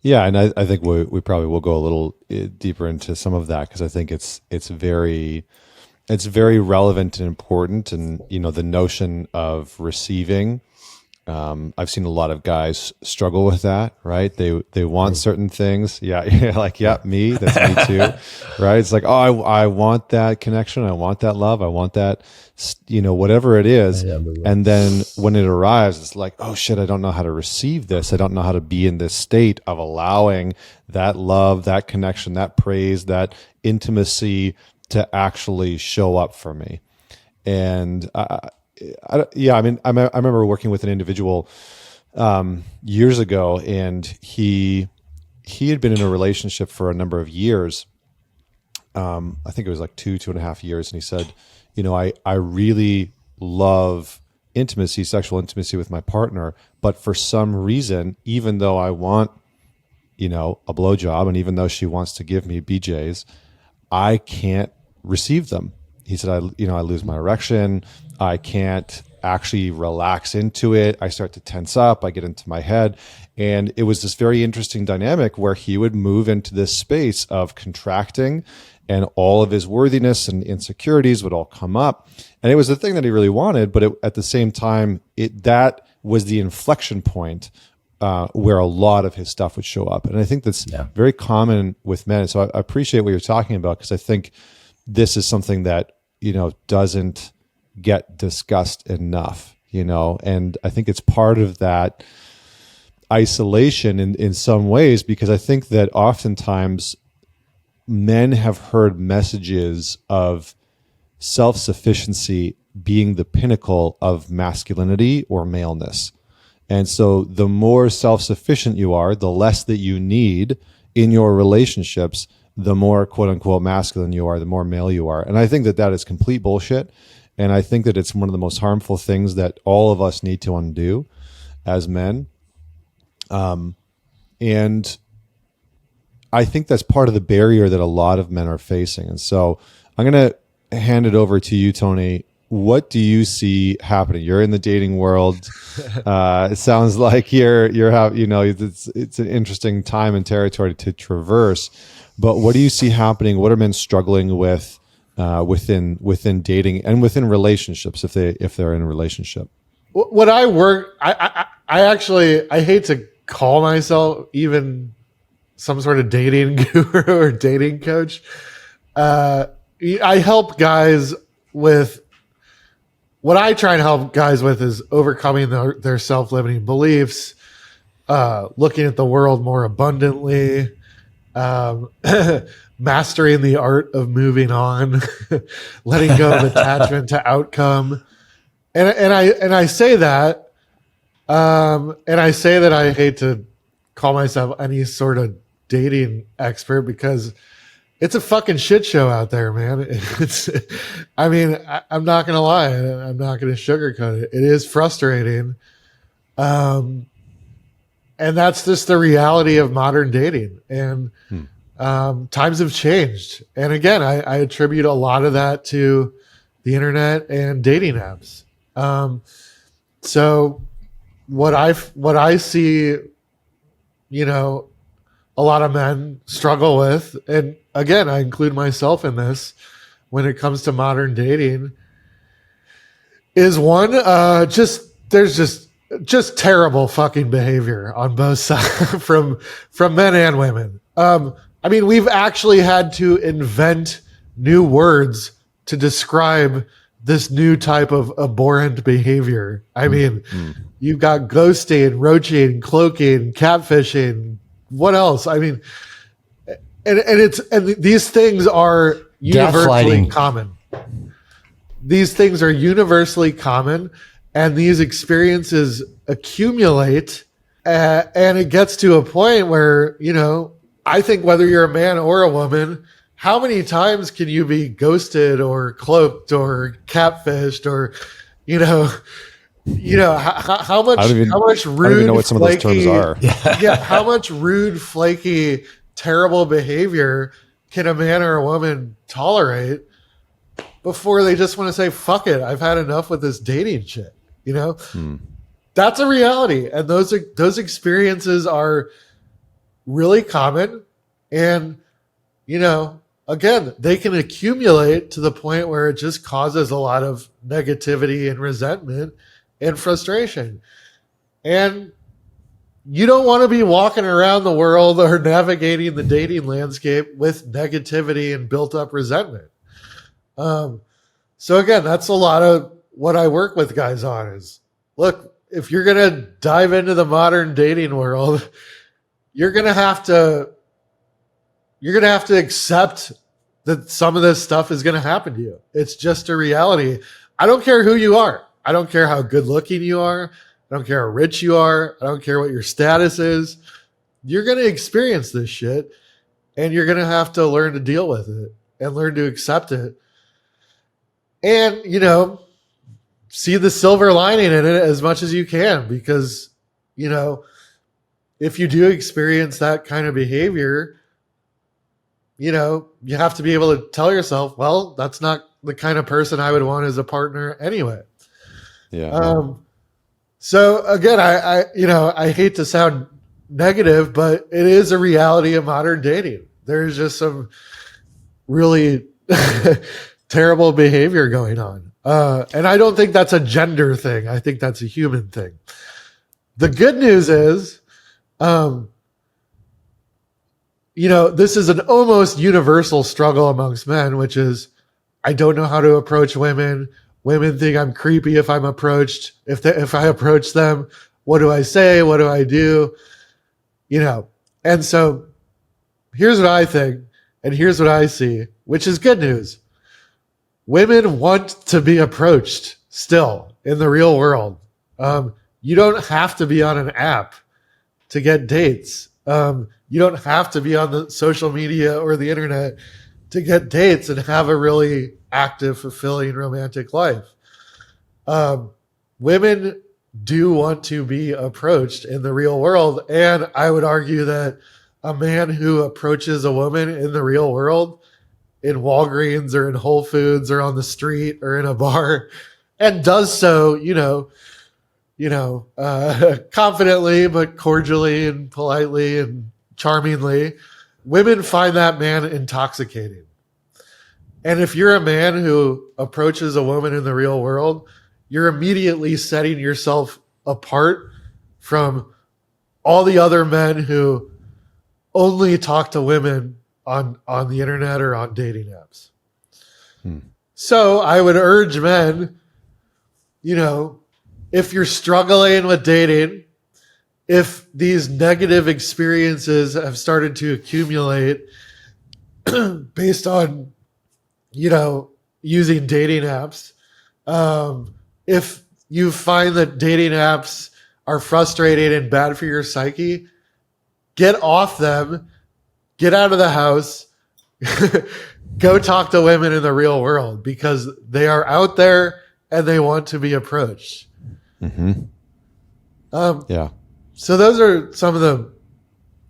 Yeah, and I think we probably will go a little deeper into some of that, because I think it's very relevant and important. And the notion of receiving, I've seen a lot of guys struggle with that, right? They want certain things. Yeah, me, that's me too, right? It's like, I want that connection, I want that love, I want that, whatever it is. And then when it arrives, it's like, oh shit, I don't know how to receive this. I don't know how to be in this state of allowing that love, that connection, that praise, that intimacy to actually show up for me. And I remember working with an individual years ago, and he had been in a relationship for a number of years. I think it was like 2.5 years, and he said, I really love intimacy, sexual intimacy with my partner, but for some reason, even though I want, a blowjob, and even though she wants to give me BJs, I can't receive them. He said, I lose my erection. I can't actually relax into it. I start to tense up. I get into my head. And it was this very interesting dynamic where he would move into this space of contracting, and all of his worthiness and insecurities would all come up. And it was the thing that he really wanted, but at the same time, that was the inflection point where a lot of his stuff would show up. And I think that's very common with men. So I appreciate what you're talking about, because I think this is something that, doesn't get discussed enough, and I think it's part of that isolation in some ways, because I think that oftentimes men have heard messages of self-sufficiency being the pinnacle of masculinity or maleness. And so the more self-sufficient you are, the less that you need in your relationships, the more quote unquote masculine you are, the more male you are. And I think that is complete bullshit. And I think that it's one of the most harmful things that all of us need to undo as men. And I think that's part of the barrier that a lot of men are facing. And so I'm going to hand it over to you, Tony. What do you see happening? You're in the dating world. It sounds like it's an interesting time and territory to traverse. But what do you see happening? What are men struggling with within dating and within relationships if they're in a relationship? What I actually hate to call myself even some sort of dating guru or dating coach. I help guys with what I try and help guys with is overcoming their self-limiting beliefs, looking at the world more abundantly, mastering the art of moving on, letting go of attachment to outcome. And I say that, and I say that I hate to call myself any sort of dating expert, because it's a fucking shit show out there, man. I'm not going to lie. I'm not going to sugarcoat it. It is frustrating. And that's just the reality of modern dating. And times have changed. And again, I attribute a lot of that to the internet and dating apps. So what I see, a lot of men struggle with, and again, I include myself in this when it comes to modern dating, is one, there's just terrible fucking behavior on both sides from men and women. We've actually had to invent new words to describe this new type of abhorrent behavior. You've got ghosting, roaching, cloaking, catfishing. What else? And these things are universally common. These things are universally common, and these experiences accumulate, and it gets to a point where, I think whether you're a man or a woman, how many times can you be ghosted or cloaked or catfished or, how much rude, I don't even know what some flaky, of those terms are. how much rude, flaky, terrible behavior can a man or a woman tolerate before they just want to say, fuck it, I've had enough with this dating shit, That's a reality. And those experiences are really common. And, again, they can accumulate to the point where it just causes a lot of negativity and resentment and frustration. And you don't want to be walking around the world or navigating the dating landscape with negativity and built up resentment. So again, that's a lot of what I work with guys on is, look, if you're going to dive into the modern dating world, you're going to have to accept that some of this stuff is going to happen to you. It's just a reality. I don't care who you are. I don't care how good looking you are. I don't care how rich you are. I don't care what your status is. You're going to experience this shit, and you're going to have to learn to deal with it and learn to accept it. And, see the silver lining in it as much as you can, because, if you do experience that kind of behavior, you have to be able to tell yourself, well, that's not the kind of person I would want as a partner anyway. Yeah. So again, I hate to sound negative, but it is a reality of modern dating. There's just some really terrible behavior going on. And I don't think that's a gender thing. I think that's a human thing. The good news is, this is an almost universal struggle amongst men, which is, I don't know how to approach women. Women think I'm creepy if I'm approached. If I approach them, what do I say? What do I do? And so here's what I think, and here's what I see, which is good news. Women want to be approached still in the real world. You don't have to be on an app to get dates. You don't have to be on the social media or the internet to get dates and have a really active, fulfilling romantic life. Women do want to be approached in the real world. And I would argue that a man who approaches a woman in the real world, in Walgreens or in Whole Foods or on the street or in a bar, and does so, confidently, but cordially and politely and charmingly, women find that man intoxicating. And if you're a man who approaches a woman in the real world, you're immediately setting yourself apart from all the other men who only talk to women on the internet or on dating apps. So I would urge men, if you're struggling with dating, if these negative experiences have started to accumulate based on, using dating apps, if you find that dating apps are frustrating and bad for your psyche, get off them, get out of the house, go talk to women in the real world, because they are out there and they want to be approached. Yeah. So those are some of the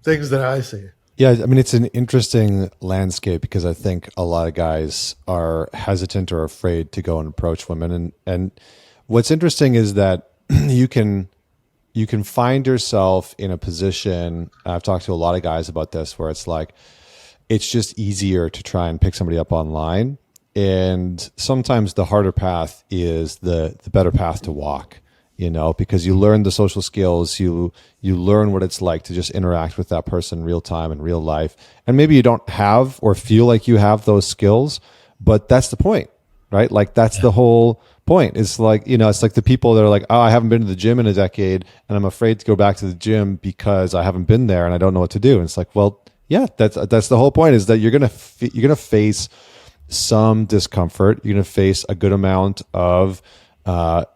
things that I see. Yeah, I mean, it's an interesting landscape because I think a lot of guys are hesitant or afraid to go and approach women. And what's interesting is that you can find yourself in a position, I've talked to a lot of guys about this, where it's like, it's just easier to try and pick somebody up online. And sometimes the harder path is the better path to walk. Because you learn the social skills, you learn what it's like to just interact with that person in real time in real life. And maybe you don't have or feel like you have those skills, but that's the point, right? Like that's the whole point. It's like, it's like the people that are like, oh, I haven't been to the gym in a decade and I'm afraid to go back to the gym because I haven't been there and I don't know what to do. And it's like, well, yeah, that's the whole point, is that you're going to face some discomfort. You're going to face a good amount of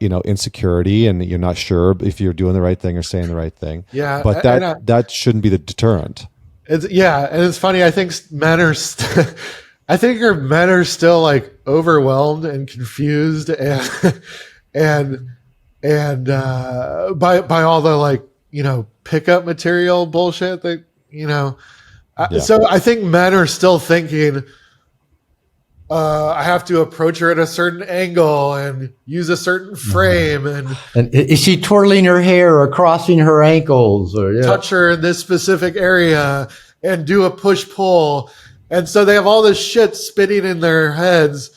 insecurity, and you're not sure if you're doing the right thing or saying the right thing. Yeah. But that shouldn't be the deterrent. And it's funny. I think men are, men are still like overwhelmed and confused and by all the pickup material bullshit that, So I think men are still thinking, I have to approach her at a certain angle and use a certain frame, and is she twirling her hair or crossing her ankles, or touch her in this specific area and do a push-pull. And so they have all this shit spinning in their heads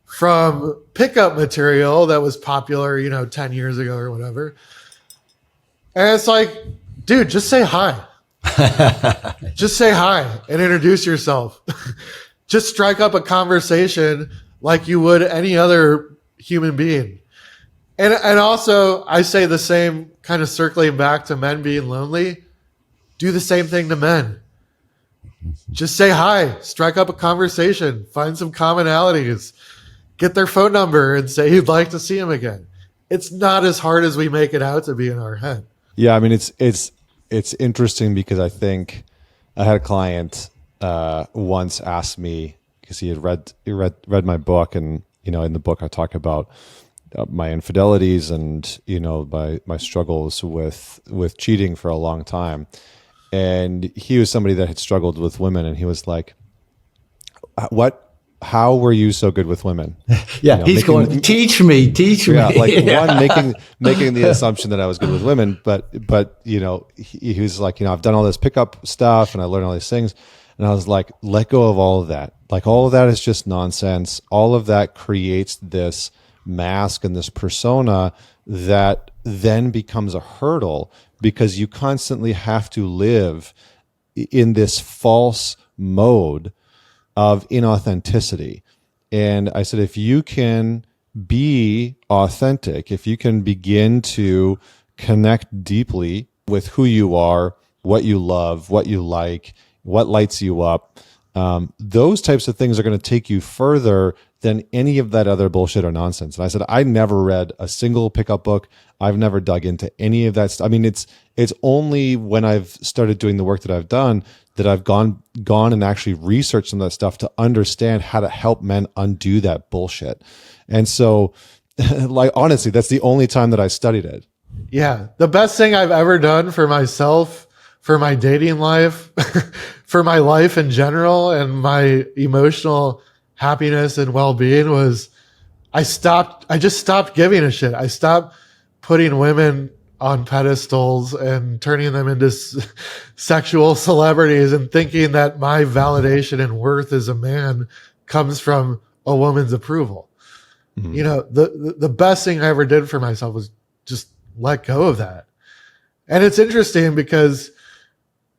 from pickup material that was popular, 10 years ago or whatever. And it's like, dude, just say hi. Just say hi and introduce yourself. Just strike up a conversation like you would any other human being. And also, I say the same, kind of circling back to men being lonely, do the same thing to men. Just say hi, strike up a conversation, find some commonalities, get their phone number and say you'd like to see them again. It's not as hard as we make it out to be in our head. Yeah, I mean, it's interesting because I think I had a client once asked me, because he had read my book, and in the book I talk about my infidelities and my struggles with cheating for a long time. And he was somebody that had struggled with women, and he was like, what how were you so good with women? Yeah, he's going, teach me. Yeah, like one making the assumption that I was good with women, but he was like, I've done all this pickup stuff and I learned all these things, and I was like, let go of all of that. Like all of that is just nonsense. All of that creates this mask and this persona that then becomes a hurdle because you constantly have to live in this false mode of inauthenticity. And I said, if you can be authentic, if you can begin to connect deeply with who you are, what you love, what you like, what lights you up, those types of things are going to take you further than any of that other bullshit or nonsense. And I said, I never read a single pickup book. I've never dug into any of that stuff. I mean, it's only when I've started doing the work that I've done that I've gone and actually researched some of that stuff to understand how to help men undo that bullshit. And so, like, honestly, that's the only time that I studied it. Yeah. The best thing I've ever done for myself, for my dating life, for my life in general, and my emotional happiness and well-being was I just stopped giving a shit. I stopped putting women on pedestals and turning them into sexual celebrities and thinking that my validation and worth as a man comes from a woman's approval. Mm-hmm. The best thing I ever did for myself was just let go of that. And it's interesting because,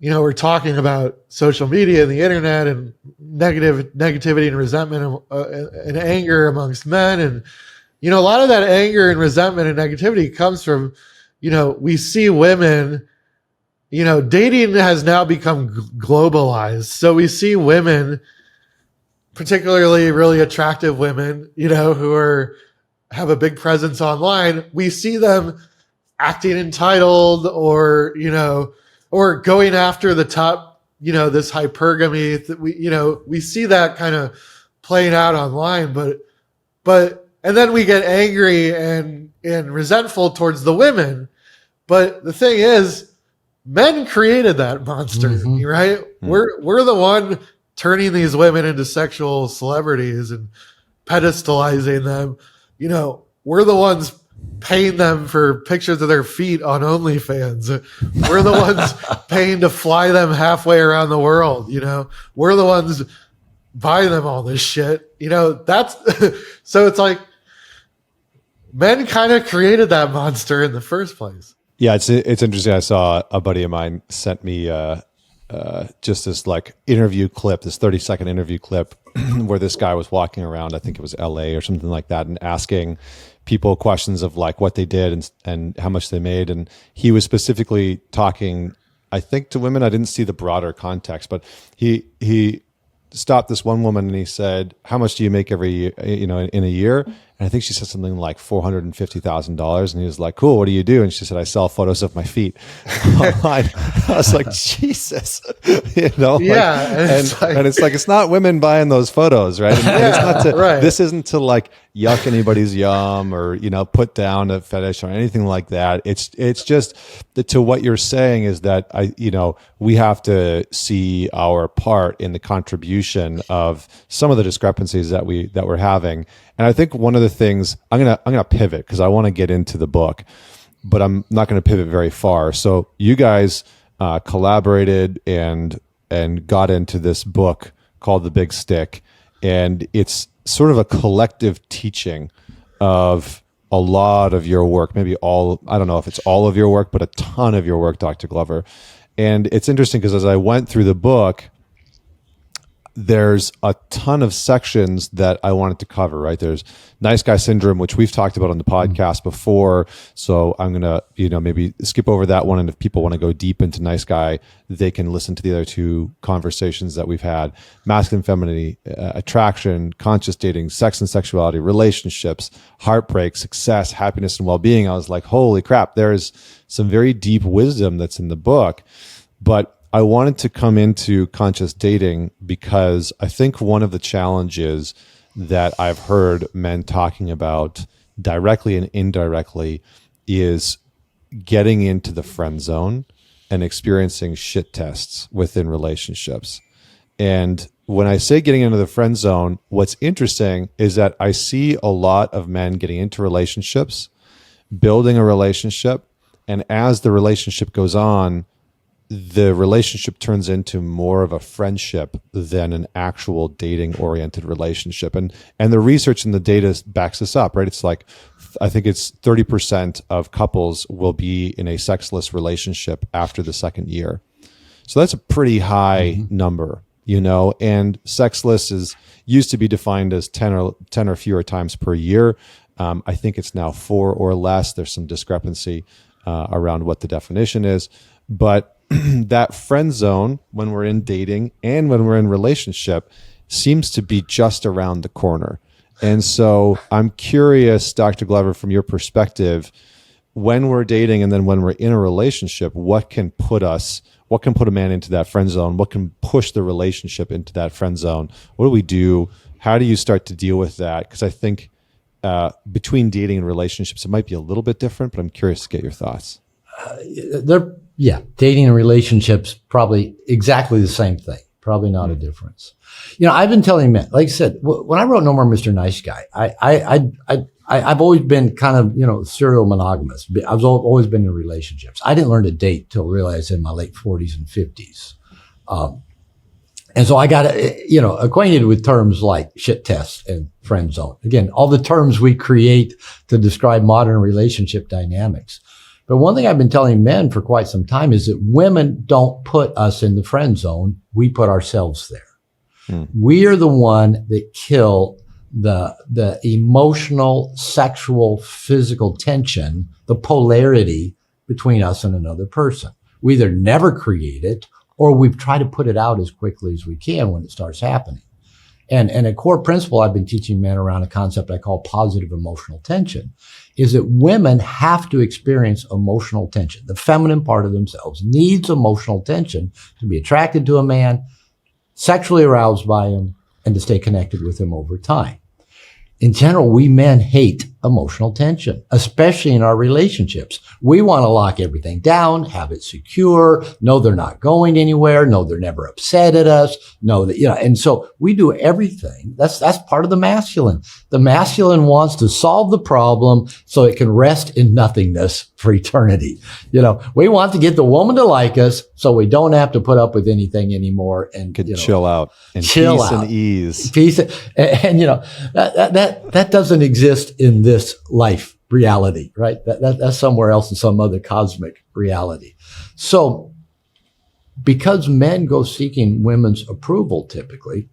we're talking about social media and the internet and negativity and resentment and anger amongst men. And, a lot of that anger and resentment and negativity comes from, we see women, dating has now become globalized. So we see women, particularly really attractive women, who have a big presence online. We see them acting entitled or going after the top, this hypergamy that we see that kind of playing out online, but and then we get angry and resentful towards the women. But the thing is, men created that monster, mm-hmm. right? Mm-hmm. We're the one turning these women into sexual celebrities and pedestalizing them. We're the ones paying them for pictures of their feet on OnlyFans. We're the ones paying to fly them halfway around the world. We're the ones buying them all this shit. That's so it's like men kind of created that monster in the first place. Yeah, it's interesting. I saw a buddy of mine sent me just this like interview clip, this 30-second interview clip where this guy was walking around, I think it was LA or something like that, and asking people questions of like what they did and how much they made. And he was specifically talking, I think, to women. I didn't see the broader context, but he stopped this one woman and he said, how much do you make every year, in a year? And I think she said something like $450,000. And he was like, cool, what do you do? And she said, I sell photos of my feet online. I was like, Jesus, Yeah. And it's like, it's not women buying those photos, right? And it's not to, right. This isn't to like yuck anybody's yum or, put down a fetish or anything like that. It's just to what you're saying is that we have to see our part in the contribution of some of the discrepancies that we're having. And I think one of the things I'm gonna pivot because I want to get into the book, but I'm not going to pivot very far. So you guys collaborated and got into this book called The Big Stick, and it's sort of a collective teaching of a lot of your work, maybe all. I don't know if it's all of your work, but a ton of your work, Dr. Glover. And it's interesting because as I went through the book, there's a ton of sections that I wanted to cover, right? There's nice guy syndrome, which we've talked about on the podcast before. So I'm going to, maybe skip over that one. And if people want to go deep into nice guy, they can listen to the other two conversations that we've had: masculine, femininity, attraction, conscious dating, sex and sexuality, relationships, heartbreak, success, happiness, and well-being. I was like, holy crap, there's some very deep wisdom that's in the book. But I wanted to come into conscious dating because I think one of the challenges that I've heard men talking about directly and indirectly is getting into the friend zone and experiencing shit tests within relationships. And when I say getting into the friend zone, what's interesting is that I see a lot of men getting into relationships, building a relationship, and as the relationship goes on, the relationship turns into more of a friendship than an actual dating oriented relationship. And the research and the data backs this up, right? It's like, I think it's 30% of couples will be in a sexless relationship after the second year. So that's a pretty high number, you know, and sexless is used to be defined as 10 or fewer times per year. I think it's now 4 or less. There's some discrepancy around what the definition is, but that friend zone when we're in dating and when we're in relationship seems to be just around the corner. And so I'm curious, Dr. Glover, from your perspective, when we're dating and then when we're in a relationship, what can put a man into that friend zone? What can push the relationship into that friend zone? What do we do? How do you start to deal with that? Because I think between dating and relationships, it might be a little bit different, but I'm curious to get your thoughts. Dating and relationships, probably exactly the same thing. Probably not a difference. You know, I've been telling men, like I said, when I wrote No More Mr. Nice Guy, I've always been kind of, you know, serial monogamous. I've always been in relationships. I didn't learn to date till I realized in my late 40s and 50s. And so I got, you know, acquainted with terms like shit test and friend zone. Again, all the terms we create to describe modern relationship dynamics. But one thing I've been telling men for quite some time is that women don't put us in the friend zone. We put ourselves there. We are the one that kill the emotional, sexual, physical tension, the polarity between us and another person. We either never create it or we try to put it out as quickly as we can when it starts happening. And a core principle I've been teaching men around a concept I call positive emotional tension is that women have to experience emotional tension. The feminine part of themselves needs emotional tension to be attracted to a man, sexually aroused by him, and to stay connected with him over time. In general, we men hate emotional tension, especially in our relationships. We want to lock everything down, have it secure, know they're not going anywhere, know they're never upset at us, know that, you know, and so we do everything. That's part of the masculine. The masculine wants to solve the problem so it can rest in nothingness for eternity. You know, we want to get the woman to like us so we don't have to put up with anything anymore and could chill out and chill peace out. and ease. Peace. And you know, that doesn't exist in this life reality, right? That's somewhere else in some other cosmic reality. So because men go seeking women's approval typically,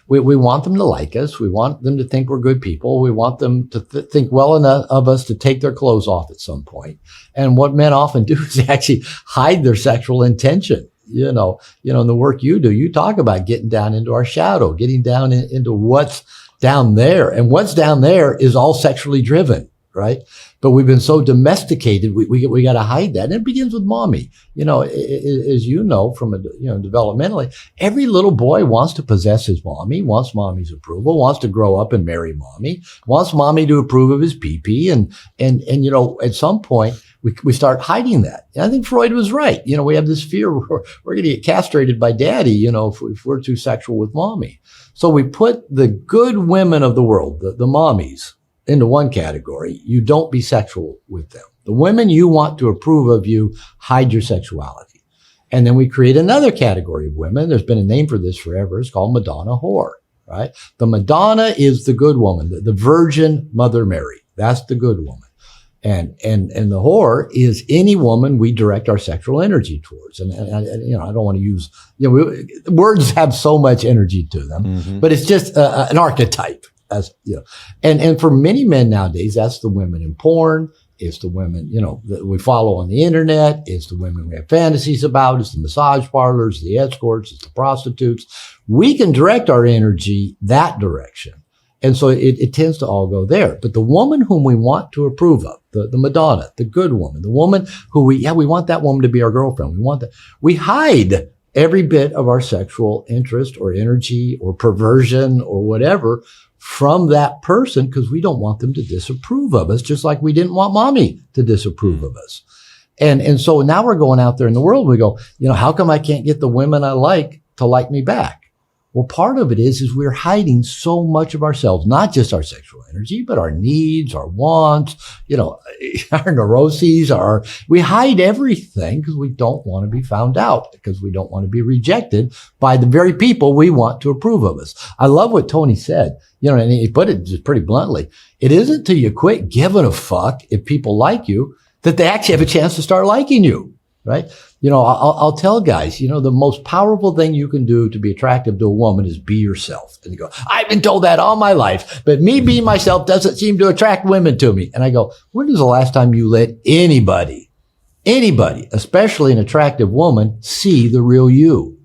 we want them to like us. We want them to think we're good people. We want them to think well enough of us to take their clothes off at some point. And what men often do is actually hide their sexual intention. You know, in the work you do, you talk about getting down into our shadow, getting down into what's down there. And what's down there is all sexually driven, right? But we've been so domesticated, we got to hide that. And it begins with mommy. You know, as you know, from developmentally, every little boy wants to possess his mommy, wants mommy's approval, wants to grow up and marry mommy, wants mommy to approve of his pee-pee. And you know, at some point, we start hiding that. And I think Freud was right. You know, we have this fear we're going to get castrated by daddy, you know, if we're too sexual with mommy. So we put the good women of the world, the mommies, into one category. You don't be sexual with them. The women you want to approve of you, hide your sexuality. And then we create another category of women. There's been a name for this forever. It's called Madonna whore, right? The Madonna is the good woman, the Virgin Mother Mary. That's the good woman. And the whore is any woman we direct our sexual energy towards. And you know, I don't want to use, you know, words have so much energy to them, but it's just an archetype, as you know. And for many men nowadays, that's the women in porn. It's the women, you know, that we follow on the internet. It's the women we have fantasies about. It's the massage parlors, the escorts, it's the prostitutes. We can direct our energy that direction. And so it tends to all go there. But the woman whom we want to approve of, the Madonna, the good woman, the woman who we want that woman to be our girlfriend. We hide every bit of our sexual interest or energy or perversion or whatever from that person because we don't want them to disapprove of us, just like we didn't want mommy to disapprove of us. And so now we're going out there in the world. We go, you know, how come I can't get the women I like to like me back? Well, part of it is we're hiding so much of ourselves, not just our sexual energy, but our needs, our wants, our neuroses, we hide everything because we don't want to be found out, because we don't want to be rejected by the very people we want to approve of us. I love what Tony said, and he put it just pretty bluntly. It isn't till you quit giving a fuck if people like you that they actually have a chance to start liking you, right? I'll tell guys, the most powerful thing you can do to be attractive to a woman is be yourself. And they go, I've been told that all my life, but me being myself doesn't seem to attract women to me. And I go, when was the last time you let anybody, especially an attractive woman, see the real you?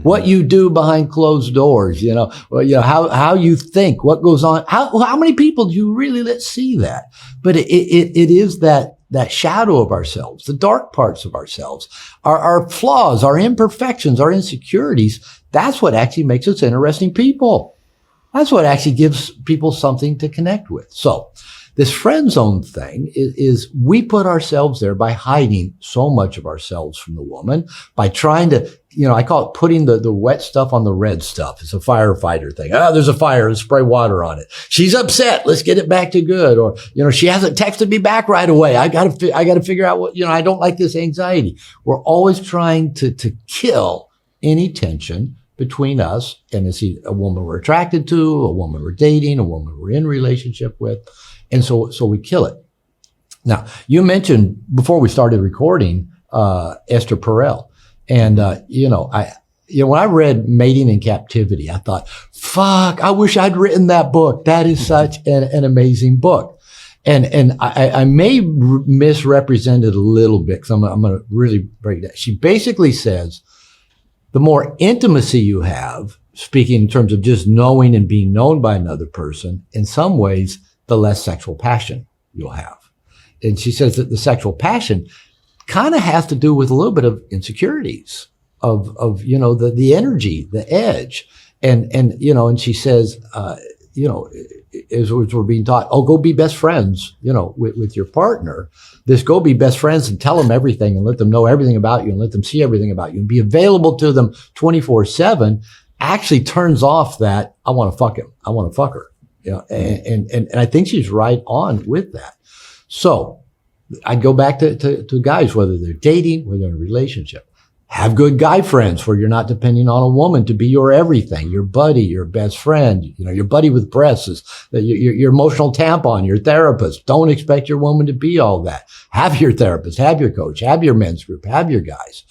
What you do behind closed doors, how you think, what goes on. How many people do you really let see that? But it is that shadow of ourselves, the dark parts of ourselves, our flaws, our imperfections, our insecurities. That's what actually makes us interesting people. That's what actually gives people something to connect with. So this friend zone thing is we put ourselves there by hiding so much of ourselves from the woman, by trying to, I call it putting the wet stuff on the red stuff. It's a firefighter thing. There's a fire. Let's spray water on it. She's upset. Let's get it back to good. Or, she hasn't texted me back right away. I got to figure out what, I don't like this anxiety. We're always trying to kill any tension between us and a woman we're attracted to, a woman we're dating, a woman we're in relationship with. And so we kill it. Now, you mentioned before we started recording, Esther Perel. And, when I read Mating in Captivity, I thought, fuck, I wish I'd written that book. That is such an amazing book. And I may misrepresent it a little bit because I'm going to really break that. She basically says, the more intimacy you have, speaking in terms of just knowing and being known by another person, in some ways, the less sexual passion you'll have. And she says that the sexual passion kind of has to do with a little bit of insecurities of the energy, the edge. And she says, as we're being taught, go be best friends, with your partner. This go be best friends and tell them everything and let them know everything about you and let them see everything about you and be available to them 24/7 actually turns off that I want to fuck him. I want to fuck her. And I think she's right on with that. So I'd go back to guys, whether they're dating, whether they're in a relationship. Have good guy friends where you're not depending on a woman to be your everything, your buddy, your best friend, your buddy with breasts, is your emotional tampon, your therapist. Don't expect your woman to be all that. Have your therapist, have your coach, have your men's group, have your guys.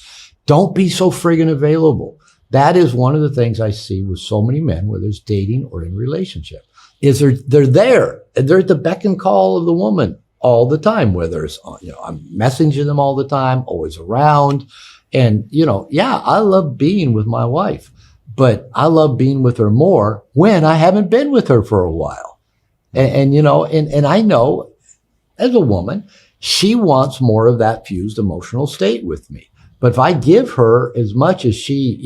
Don't be so friggin' available. That is one of the things I see with so many men, whether it's dating or in relationship, is they're there. They're at the beck and call of the woman all the time, whether it's, I'm messaging them all the time, always around. And, I love being with my wife, but I love being with her more when I haven't been with her for a while. And I know as a woman, she wants more of that fused emotional state with me. But if I give her as much as she,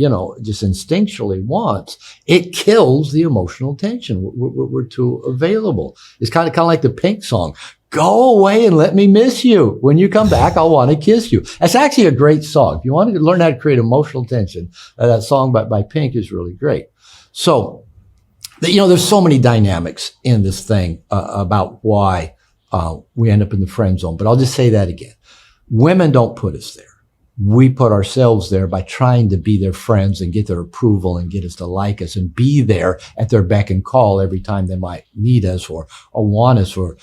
just instinctually wants, it kills the emotional tension. We're too available. It's kind of like the Pink song. Go away and let me miss you. When you come back, I'll want to kiss you. That's actually a great song. If you want to learn how to create emotional tension, that song by Pink is really great. So, there's so many dynamics in this thing about why we end up in the friend zone. But I'll just say that again. Women don't put us there. We put ourselves there by trying to be their friends and get their approval and get us to like us and be there at their beck and call every time they might need us or want us or,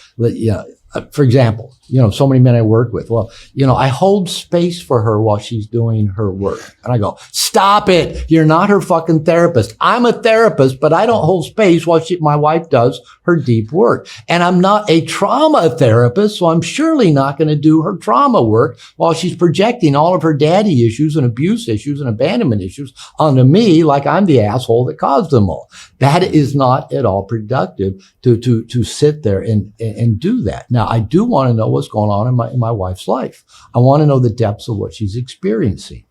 for example, so many men I work with. Well, I hold space for her while she's doing her work. And I go, stop it. You're not her fucking therapist. I'm a therapist, but I don't hold space while my wife does her deep work. And I'm not a trauma therapist, so I'm surely not going to do her trauma work while she's projecting all of her daddy issues and abuse issues and abandonment issues onto me like I'm the asshole that caused them all. That is not at all productive to sit there and do that. Now, I do want to know what's going on in my wife's life. I want to know the depths of what she's experiencing.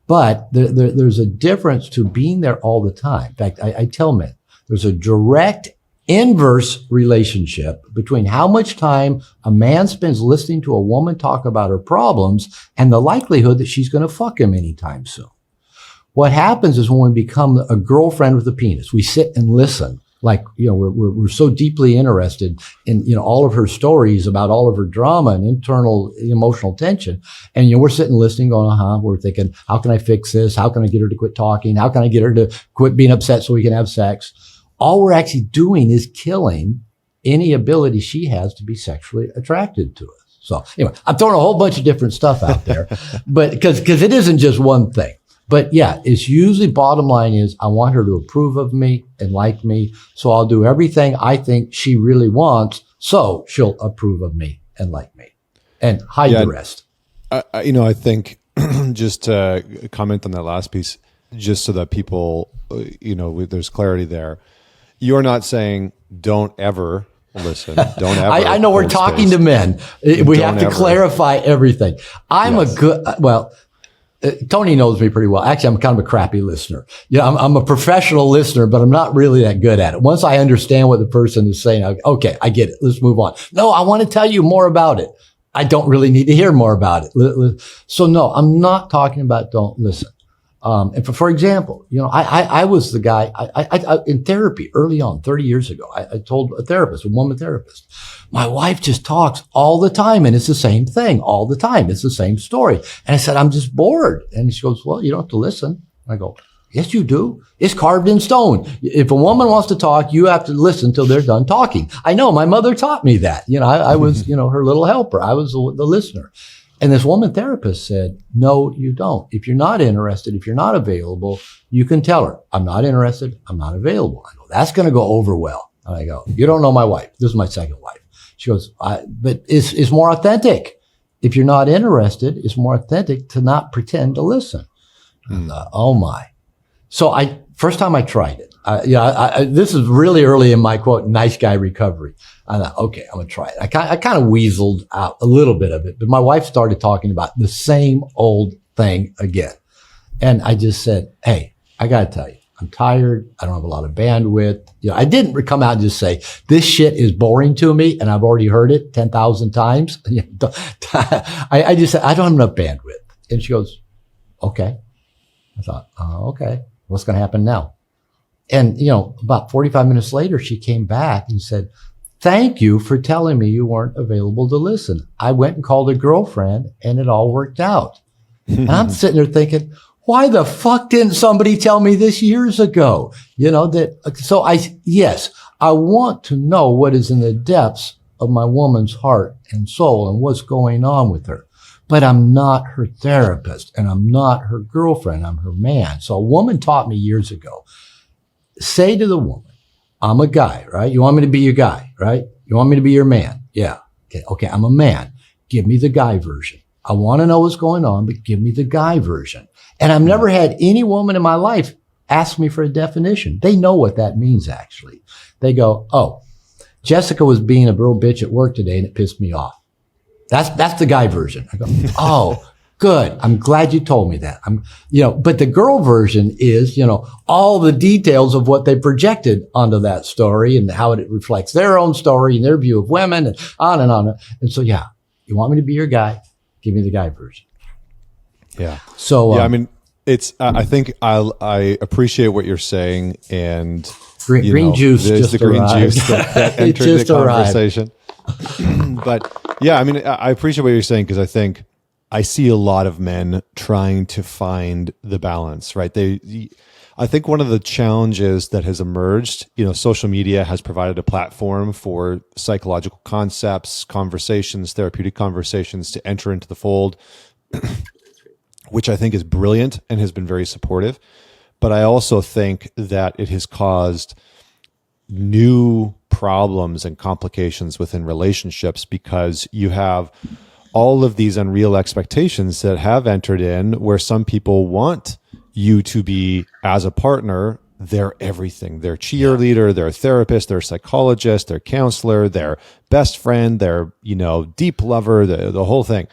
But there's a difference to being there all the time. In fact, I tell men, there's a direct inverse relationship between how much time a man spends listening to a woman talk about her problems and the likelihood that she's going to fuck him anytime soon. What happens is when we become a girlfriend with a penis, we sit and listen. Like, we're so deeply interested in, all of her stories about all of her drama and internal emotional tension. And, we're sitting listening going, we're thinking, how can I fix this? How can I get her to quit talking? How can I get her to quit being upset so we can have sex? All we're actually doing is killing any ability she has to be sexually attracted to us. So anyway, I'm throwing a whole bunch of different stuff out there, but because it isn't just one thing. But yeah, it's usually bottom line is I want her to approve of me and like me. So I'll do everything I think she really wants so she'll approve of me and like me and hide the rest. I think just to comment on that last piece, just so that people, there's clarity there. You're not saying don't ever listen. Don't ever. I know we're talking to men. We have to clarify everything. I'm a good, Tony knows me pretty well. Actually, I'm kind of a crappy listener. I'm a professional listener, but I'm not really that good at it. Once I understand what the person is saying, okay, I get it. Let's move on. No, I want to tell you more about it. I don't really need to hear more about it. So no, I'm not talking about don't listen. And for example, I was the guy, I in therapy early on, 30 years ago, I told a woman therapist, my wife just talks all the time and it's the same thing all the time. It's the same story. And I said, I'm just bored. And she goes, well, you don't have to listen. I go, yes, you do. It's carved in stone. If a woman wants to talk, you have to listen till they're done talking. I know my mother taught me that. I was, her little helper. I was the listener. And this woman therapist said, no, you don't. If you're not interested, if you're not available, you can tell her, I'm not interested. I'm not available. I go, that's going to go over well. And I go, you don't know my wife. This is my second wife. She goes, but it's more authentic. If you're not interested, it's more authentic to not pretend to listen. Oh my. So first time I tried it, this is really early in my quote, nice guy recovery. I thought, okay, I'm going to try it. I kind of weaseled out a little bit of it, but my wife started talking about the same old thing again. And I just said, hey, I got to tell you, I'm tired. I don't have a lot of bandwidth. I didn't come out and just say, this shit is boring to me. And I've already heard it 10,000 times. I just said, I don't have enough bandwidth. And she goes, okay. I thought, okay, what's going to happen now? And, about 45 minutes later, she came back and said, thank you for telling me you weren't available to listen. I went and called a girlfriend and it all worked out. And I'm sitting there thinking, why the fuck didn't somebody tell me this years ago? So I want to know what is in the depths of my woman's heart and soul and what's going on with her. But I'm not her therapist and I'm not her girlfriend. I'm her man. So a woman taught me years ago, say to the woman, I'm a guy, right? You want me to be your guy, right? You want me to be your man? Yeah. Okay. I'm a man. Give me the guy version. I want to know what's going on, but give me the guy version. And I've never had any woman in my life ask me for a definition. They know what that means, actually. They go, oh, Jessica was being a real bitch at work today and it pissed me off. That's the guy version. I go, oh, good. I'm glad you told me that. But the girl version is, all the details of what they projected onto that story and how it reflects their own story and their view of women and on and on. And so, yeah, you want me to be your guy? Give me the guy version. Yeah. So, it's, I think I appreciate what you're saying, and green juice there's just the green arrived. juice that entered the conversation. But yeah, I appreciate what you're saying, because I think I see a lot of men trying to find the balance, right? I think one of the challenges that has emerged, social media has provided a platform for psychological concepts, conversations, therapeutic conversations to enter into the fold, which I think is brilliant and has been very supportive. But I also think that it has caused new problems and complications within relationships, because you have all of these unreal expectations that have entered in, where some people want you to be, as a partner, their everything. Their cheerleader, their therapist, their psychologist, their counselor, their best friend, their, deep lover, the whole thing.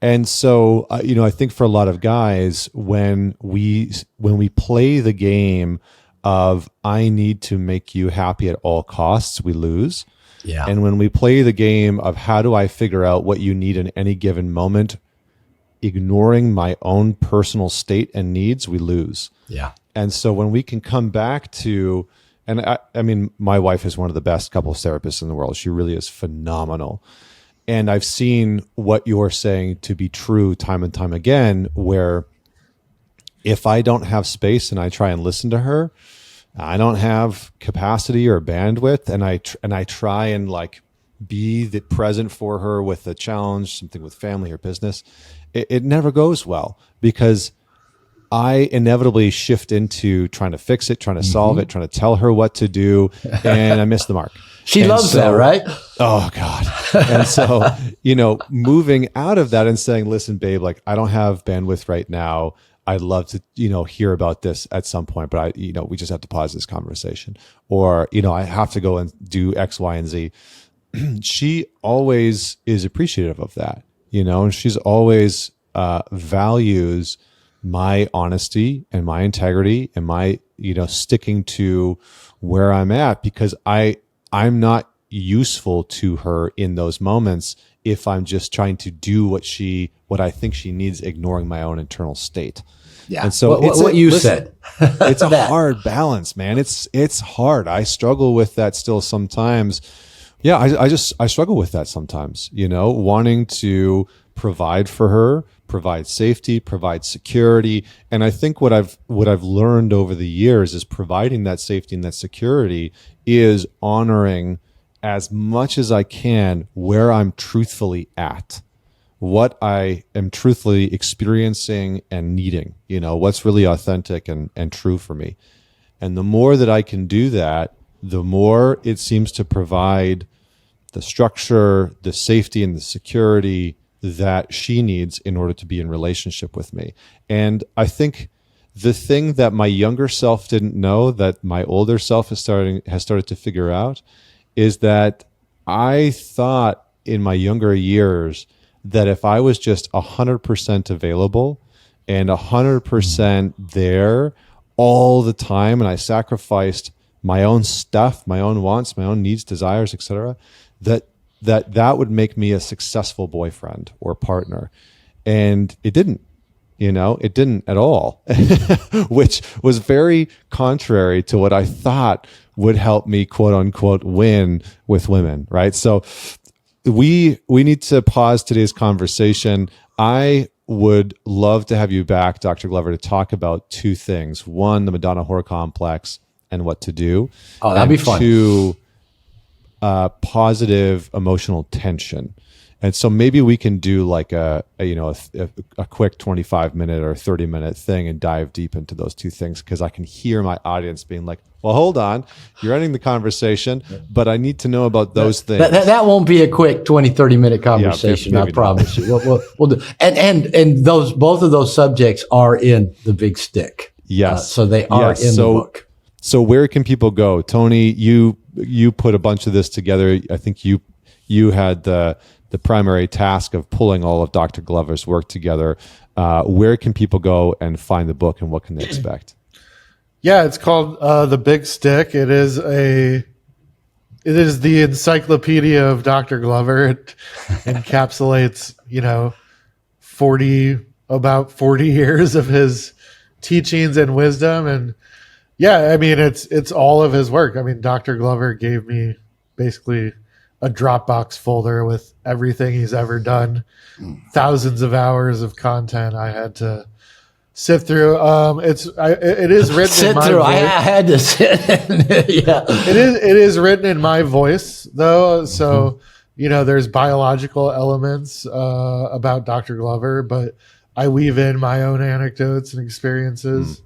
And so, I think for a lot of guys, when we play the game of I need to make you happy at all costs, we lose. Yeah. And when we play the game of how do I figure out what you need in any given moment, ignoring my own personal state and needs, we lose. Yeah. And so when we can come back to, and I mean, my wife is one of the best couples therapists in the world. She really is phenomenal. And I've seen what you're saying to be true time and time again, where if I don't have space and I try and listen to her, I don't have capacity or bandwidth, and I try and like be the present for her with a challenge, something with family or business, it never goes well, because I inevitably shift into trying to fix it, trying to solve it, trying to tell her what to do, and I miss the mark. She loves that, right? Oh God. And so, moving out of that and saying, listen, babe, like I don't have bandwidth right now. I'd love to, hear about this at some point, but we just have to pause this conversation, or, I have to go and do X, Y, and Z. She always is appreciative of that, and she's always values my honesty and my integrity and my, sticking to where I'm at, because I'm not useful to her in those moments if I'm just trying to do what I think she needs, ignoring my own internal state. Yeah. And so what you said, it's a hard balance, man. It's hard. I struggle with that still sometimes. Yeah. I struggle with that sometimes, wanting to provide for her, provide safety, provide security. And I think what I've learned over the years is providing that safety and that security is honoring as much as I can where I'm truthfully at, what I am truthfully experiencing and needing, what's really authentic and true for me. And the more that I can do that, the more it seems to provide the structure, the safety, and the security that she needs in order to be in relationship with me. And I think the thing that my younger self didn't know, that my older self has started to figure out, is that I thought in my younger years that if I was just 100% available and 100% there all the time, and I sacrificed my own stuff, my own wants, my own needs, desires, etc., that would make me a successful boyfriend or partner. And it didn't. It didn't at all, which was very contrary to what I thought would help me, quote unquote, win with women, right? So we need to pause today's conversation. I would love to have you back, Dr. Glover, to talk about two things. One, the Madonna whore complex and what to do. Oh, that'd be fun. Two, positive emotional tension. And so maybe we can do like a quick 25-minute or 30-minute thing and dive deep into those two things, because I can hear my audience being like, well, hold on, you're ending the conversation, but I need to know about those things. That won't be a quick 20, 30-minute conversation, I promise you. We'll do. And both of those subjects are in the big stick. Yes. So they are in the book. So where can people go? Tony, you put a bunch of this together. I think you had the primary task of pulling all of Dr. Glover's work together. Where can people go and find the book, and what can they expect? Yeah, it's called The Big Stick. It is the encyclopedia of Dr. Glover. It encapsulates, about 40 years of his teachings and wisdom. And yeah, I mean, it's all of his work. I mean, Dr. Glover gave me basically a Dropbox folder with everything he's ever done, thousands of hours of content I had to sift through. It is written in my voice. I had to sit. Yeah, it is written in my voice though, so there's biological elements about Dr. Glover, but I weave in my own anecdotes and experiences.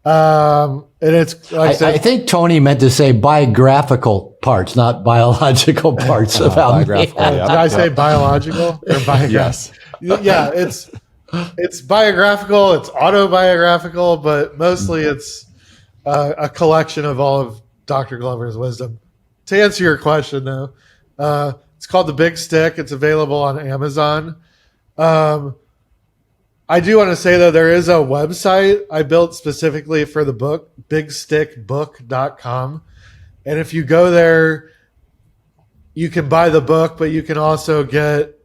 And it's like I think Tony meant to say biographical parts, not biological parts about me. Did I say biological or biographical? Yes. Yeah, it's biographical, it's autobiographical, but mostly it's a collection of all of Dr. Glover's wisdom. To answer your question, though, it's called The Big Stick. It's available on Amazon. I do want to say, though, there is a website I built specifically for the book, bigstickbook.com. And if you go there, you can buy the book, but you can also get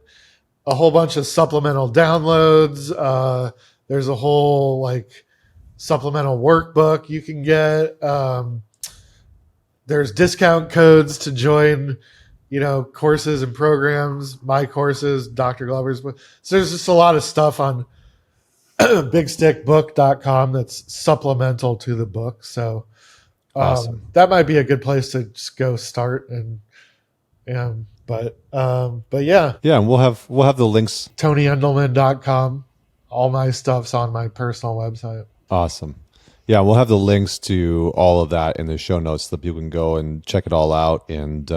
a whole bunch of supplemental downloads. There's a whole like supplemental workbook you can get. There's discount codes to join, courses and programs, my courses, Dr. Glover's book. So there's just a lot of stuff on bigstickbook.com that's supplemental to the book. So Awesome. that might be a good place to just go start. But yeah. Yeah, and we'll have the links. TonyEndelman.com. All my stuff's on my personal website. Awesome. Yeah, we'll have the links to all of that in the show notes so that people can go and check it all out and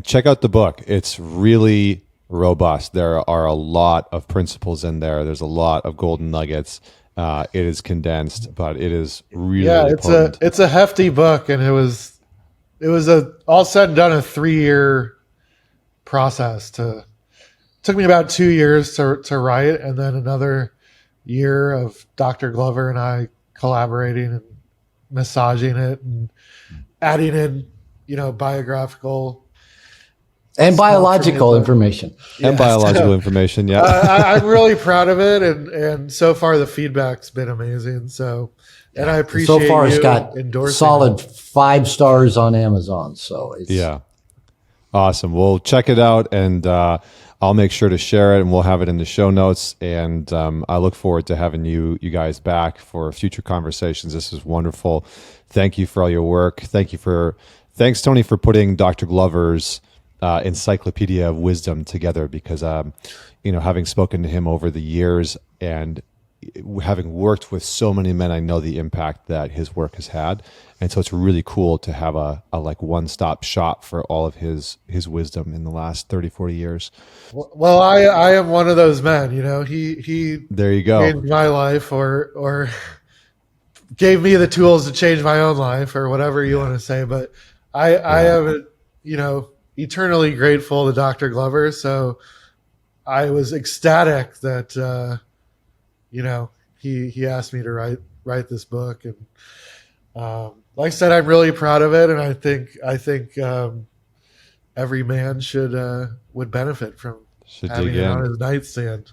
check out the book. It's really robust. There are a lot of principles in there. There's a lot of golden nuggets. It is condensed, but it is really, really potent. It's a hefty book, and it was a all said and done a 3-year process. Took me about 2 years to write, and then another year of Dr. Glover and I collaborating and massaging it and adding in, biographical and biological information. And biological information, yeah. I'm really proud of it, and so far the feedback's been amazing. So, and I appreciate so far you it's got endorsing solid it. 5 stars on Amazon. So it's Awesome. We'll check it out, and I'll make sure to share it, and we'll have it in the show notes. And I look forward to having you guys back for future conversations. This is wonderful. Thank you for all your work. Thanks, Tony, for putting Dr. Glover's Encyclopedia of Wisdom together, because having spoken to him over the years and having worked with so many men, I know the impact that his work has had. And so it's really cool to have a like one-stop shop for all of his wisdom in the last 30, 40 years. Well, I am one of those men, he There you go. changed my life or gave me the tools to change my own life, or whatever you want to say. But I am, eternally grateful to Dr. Glover. So I was ecstatic that, he asked me to write this book. And, like I said, I'm really proud of it. And I think every man would benefit from having it on his nightstand.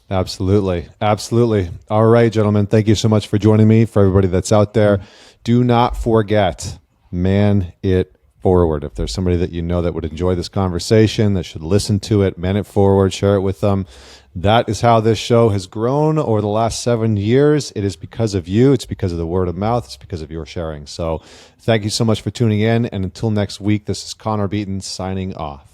Absolutely. Absolutely. All right, gentlemen. Thank you so much for joining me. For everybody that's out there, do not forget, man it forward. If there's somebody that that would enjoy this conversation, that should listen to it, man it forward, share it with them. That is how this show has grown over the last 7 years. It is because of you. It's because of the word of mouth. It's because of your sharing. So thank you so much for tuning in. And until next week, this is Connor Beaton signing off.